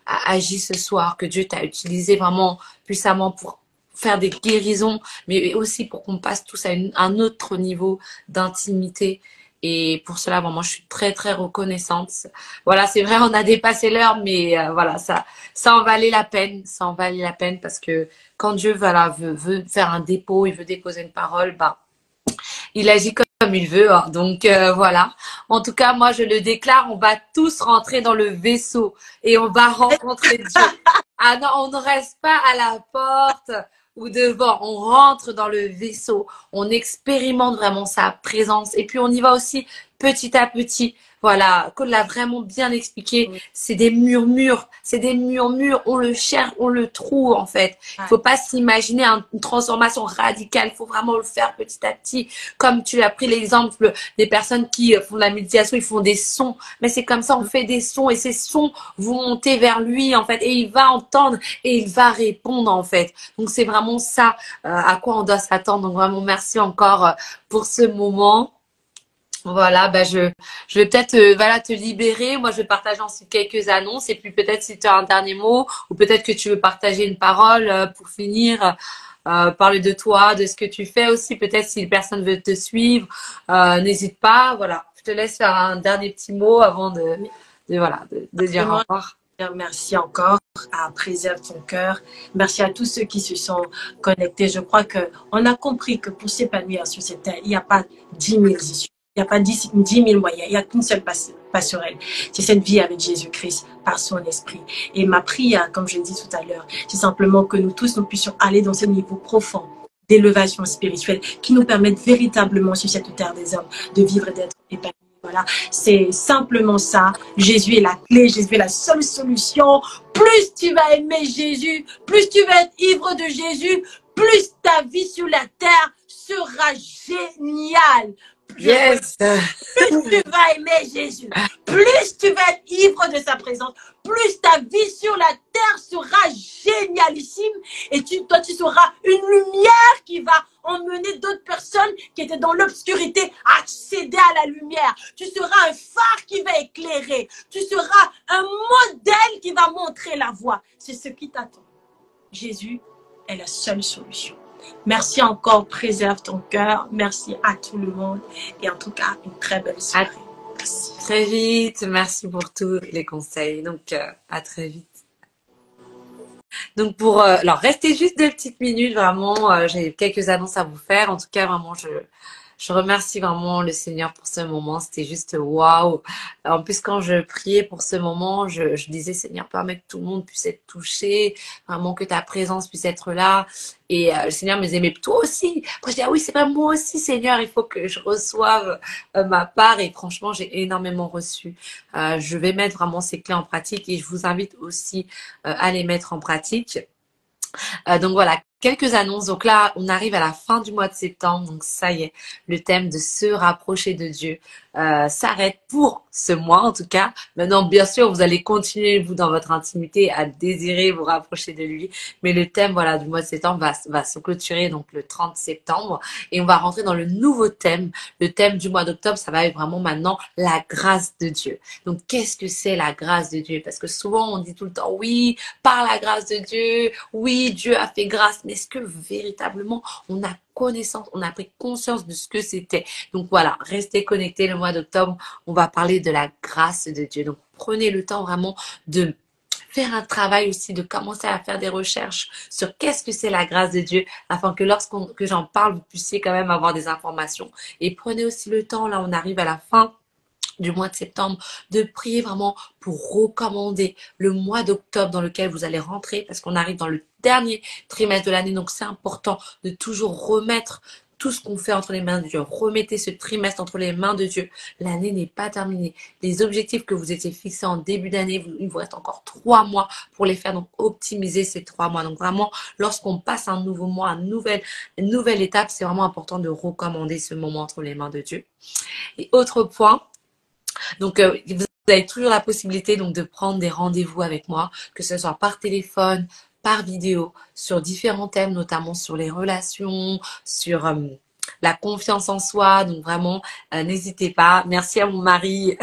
a agi ce soir, que Dieu t'a utilisé vraiment puissamment pour faire des guérisons, mais aussi pour qu'on passe tous à un autre niveau d'intimité. Et pour cela, vraiment, je suis très, très reconnaissante. Voilà, c'est vrai, on a dépassé l'heure, mais voilà, ça en valait la peine. Ça en valait la peine parce que quand Dieu voilà, veut faire un dépôt, il veut déposer une parole, bah, il agit comme il veut. Hein. Donc voilà. En tout cas, moi, je le déclare, on va tous rentrer dans le vaisseau et on va rencontrer Dieu. Ah non, on ne reste pas à la porte ou devant, on rentre dans le vaisseau, on expérimente vraiment sa présence et puis on y va aussi petit à petit. Voilà, Claude l'a vraiment bien expliqué, c'est des murmures, on le cherche, on le trouve en fait. Il faut pas s'imaginer une transformation radicale, il faut vraiment le faire petit à petit. Comme tu as pris l'exemple des personnes qui font de la méditation, ils font des sons, mais c'est comme ça, on fait des sons et ces sons vont monter vers lui en fait et il va entendre et il va répondre en fait. Donc c'est vraiment ça à quoi on doit s'attendre. Donc vraiment merci encore pour ce moment. Voilà, bah je vais peut-être voilà te libérer. Moi, je vais partager ensuite quelques annonces et puis peut-être si tu as un dernier mot ou peut-être que tu veux partager une parole pour finir, parler de toi, de ce que tu fais aussi. Peut-être si personne veut te suivre, n'hésite pas. Voilà, je te laisse faire un dernier petit mot avant de dire au revoir. Merci encore à Préserve ton cœur. Merci à tous ceux qui se sont connectés. Je crois qu'on a compris que pour s'épanouir sur cette terre, il n'y a pas 10 000 issues. Il n'y a pas 10 000 moyens. Il n'y a qu'une seule passerelle. C'est cette vie avec Jésus-Christ par son esprit. Et ma prière, comme je l'ai dit tout à l'heure, c'est simplement que nous tous, nous puissions aller dans ce niveau profond d'élévation spirituelle qui nous permettent véritablement sur cette terre des hommes de vivre et d'être épanouis. Voilà, c'est simplement ça. Jésus est la clé, Jésus est la seule solution. Plus tu vas aimer Jésus, plus tu vas être ivre de Jésus, plus ta vie sur la terre sera géniale. Yes. Plus tu vas aimer Jésus, plus tu vas être ivre de sa présence, plus ta vie sur la terre sera génialissime et toi tu seras une lumière qui va emmener d'autres personnes qui étaient dans l'obscurité à accéder à la lumière. Tu seras un phare qui va éclairer, tu seras un modèle qui va montrer la voie. C'est ce qui t'attend. Jésus est la seule solution. Merci encore, préserve ton cœur. Merci à tout le monde. Et en tout cas, une très belle soirée. Merci. Très vite. Merci pour tous les conseils. Donc, à très vite. Donc, alors, restez juste 2 petites minutes. Vraiment, j'ai quelques annonces à vous faire. En tout cas, vraiment, je remercie vraiment le Seigneur pour ce moment. C'était juste waouh. En plus, quand je priais pour ce moment, je disais, Seigneur, permets que tout le monde puisse être touché, vraiment que ta présence puisse être là. Et le Seigneur me disait, mais toi aussi. Après, je dis, ah oui, c'est pas moi aussi, Seigneur. Il faut que je reçoive ma part. Et franchement, j'ai énormément reçu. Je vais mettre vraiment ces clés en pratique et je vous invite aussi à les mettre en pratique. Donc voilà, quelques annonces. Donc là, on arrive à la fin du mois de septembre. Donc ça y est, le thème de se rapprocher de Dieu s'arrête pour ce mois en tout cas. Maintenant, bien sûr, vous allez continuer, vous, dans votre intimité, à désirer vous rapprocher de lui. Mais le thème voilà, du mois de septembre va se clôturer donc le 30 septembre. Et on va rentrer dans le nouveau thème. Le thème du mois d'octobre, ça va être vraiment maintenant la grâce de Dieu. Donc, qu'est-ce que c'est la grâce de Dieu? Parce que souvent, on dit tout le temps, oui, par la grâce de Dieu, oui, Dieu a fait grâce. mais est-ce que véritablement on a connaissance, on a pris conscience de ce que c'était? Donc voilà, restez connectés le mois d'octobre, on va parler de la grâce de Dieu. Donc prenez le temps vraiment de faire un travail aussi, de commencer à faire des recherches sur qu'est-ce que c'est la grâce de Dieu, afin que que j'en parle, vous puissiez quand même avoir des informations. Et prenez aussi le temps, là on arrive à la fin du mois de septembre, de prier vraiment pour recommander le mois d'octobre dans lequel vous allez rentrer, parce qu'on arrive dans le dernier trimestre de l'année, donc c'est important de toujours remettre tout ce qu'on fait entre les mains de Dieu. Remettez ce trimestre entre les mains de Dieu. L'année n'est pas terminée. Les objectifs que vous étiez fixés en début d'année, il vous reste encore 3 mois pour les faire. Donc, optimisez ces 3 mois. Donc, vraiment, lorsqu'on passe un nouveau mois, une nouvelle étape, c'est vraiment important de recommander ce moment entre les mains de Dieu. Et autre point, donc, vous avez toujours la possibilité donc de prendre des rendez-vous avec moi, que ce soit par téléphone, par vidéo, sur différents thèmes, notamment sur les relations, sur la confiance en soi. Donc vraiment, n'hésitez pas. Merci à mon mari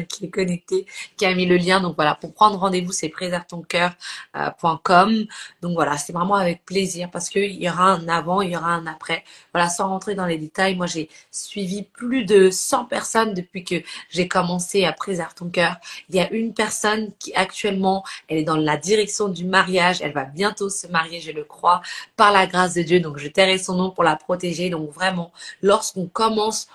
qui est connecté, qui a mis le lien. Donc voilà, pour prendre rendez-vous, c'est préservetoncoeur.com. Donc voilà, c'est vraiment avec plaisir parce qu'il y aura un avant, il y aura un après. Voilà, sans rentrer dans les détails, moi j'ai suivi plus de 100 personnes depuis que j'ai commencé à Préserve ton cœur. Il y a une personne qui actuellement, elle est dans la direction du mariage. Elle va bientôt se marier, je le crois, par la grâce de Dieu. Donc je tairai son nom pour la protéger. Donc vraiment, lorsqu'on commence,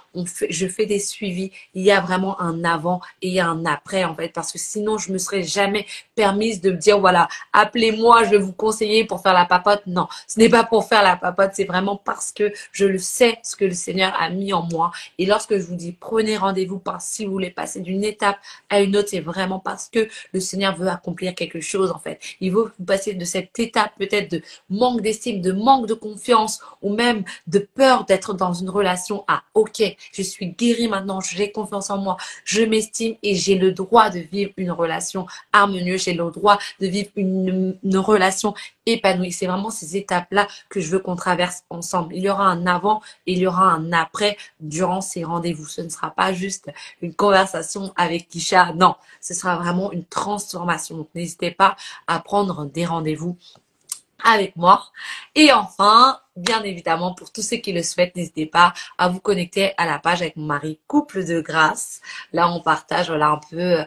je fais des suivis. Il y a vraiment un avant et il y a un après en fait, parce que sinon je me serais jamais permise de me dire voilà, appelez-moi, je vais vous conseiller pour faire la papote. Non, ce n'est pas pour faire la papote, c'est vraiment parce que je le sais, ce que le Seigneur a mis en moi. Et lorsque je vous dis prenez rendez-vous parce si vous voulez passer d'une étape à une autre, c'est vraiment parce que le Seigneur veut accomplir quelque chose en fait. Il veut vous passer de cette étape peut-être de manque d'estime, de manque de confiance ou même de peur d'être dans une relation à ok, je suis guérie maintenant, j'ai confiance en moi, je m'estime et j'ai le droit de vivre une relation harmonieuse, j'ai le droit de vivre une relation épanouie. C'est vraiment ces étapes-là que je veux qu'on traverse ensemble. Il y aura un avant et il y aura un après durant ces rendez-vous. Ce ne sera pas juste une conversation avec Kisha. Non, ce sera vraiment une transformation. Donc, n'hésitez pas à prendre des rendez-vous avec moi. Et enfin, bien évidemment, pour tous ceux qui le souhaitent, n'hésitez pas à vous connecter à la page avec mon mari Couple de Grâce. Là, on partage voilà un peu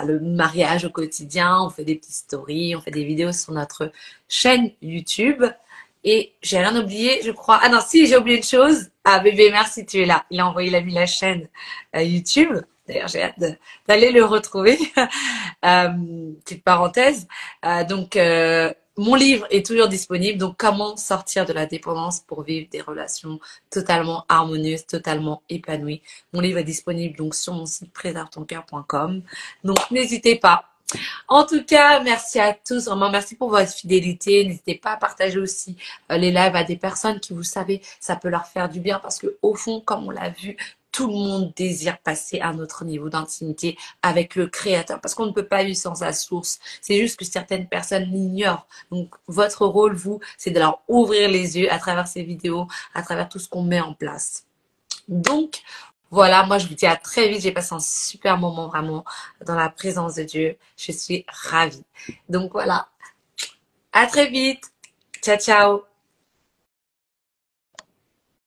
le mariage au quotidien. On fait des petites stories, on fait des vidéos sur notre chaîne YouTube. Et j'ai rien oublié, je crois. Ah non, si, j'ai oublié une chose. Ah bébé, merci, tu es là. Il a mis la chaîne YouTube. D'ailleurs, j'ai hâte d'aller le retrouver. Petite parenthèse. Mon livre est toujours disponible. Donc, comment sortir de la dépendance pour vivre des relations totalement harmonieuses, totalement épanouies. Mon livre est disponible donc sur mon site préservetoncoeur.com. Donc, n'hésitez pas. En tout cas, merci à tous. Vraiment, merci pour votre fidélité. N'hésitez pas à partager aussi les lives à des personnes qui, vous savez, ça peut leur faire du bien parce que au fond, comme on l'a vu, tout le monde désire passer à un autre niveau d'intimité avec le Créateur parce qu'on ne peut pas vivre sans sa source. C'est juste que certaines personnes l'ignorent. Donc, votre rôle, vous, c'est de leur ouvrir les yeux à travers ces vidéos, à travers tout ce qu'on met en place. Donc, voilà, moi je vous dis à très vite. J'ai passé un super moment vraiment dans la présence de Dieu. Je suis ravie. Donc voilà, à très vite. Ciao, ciao.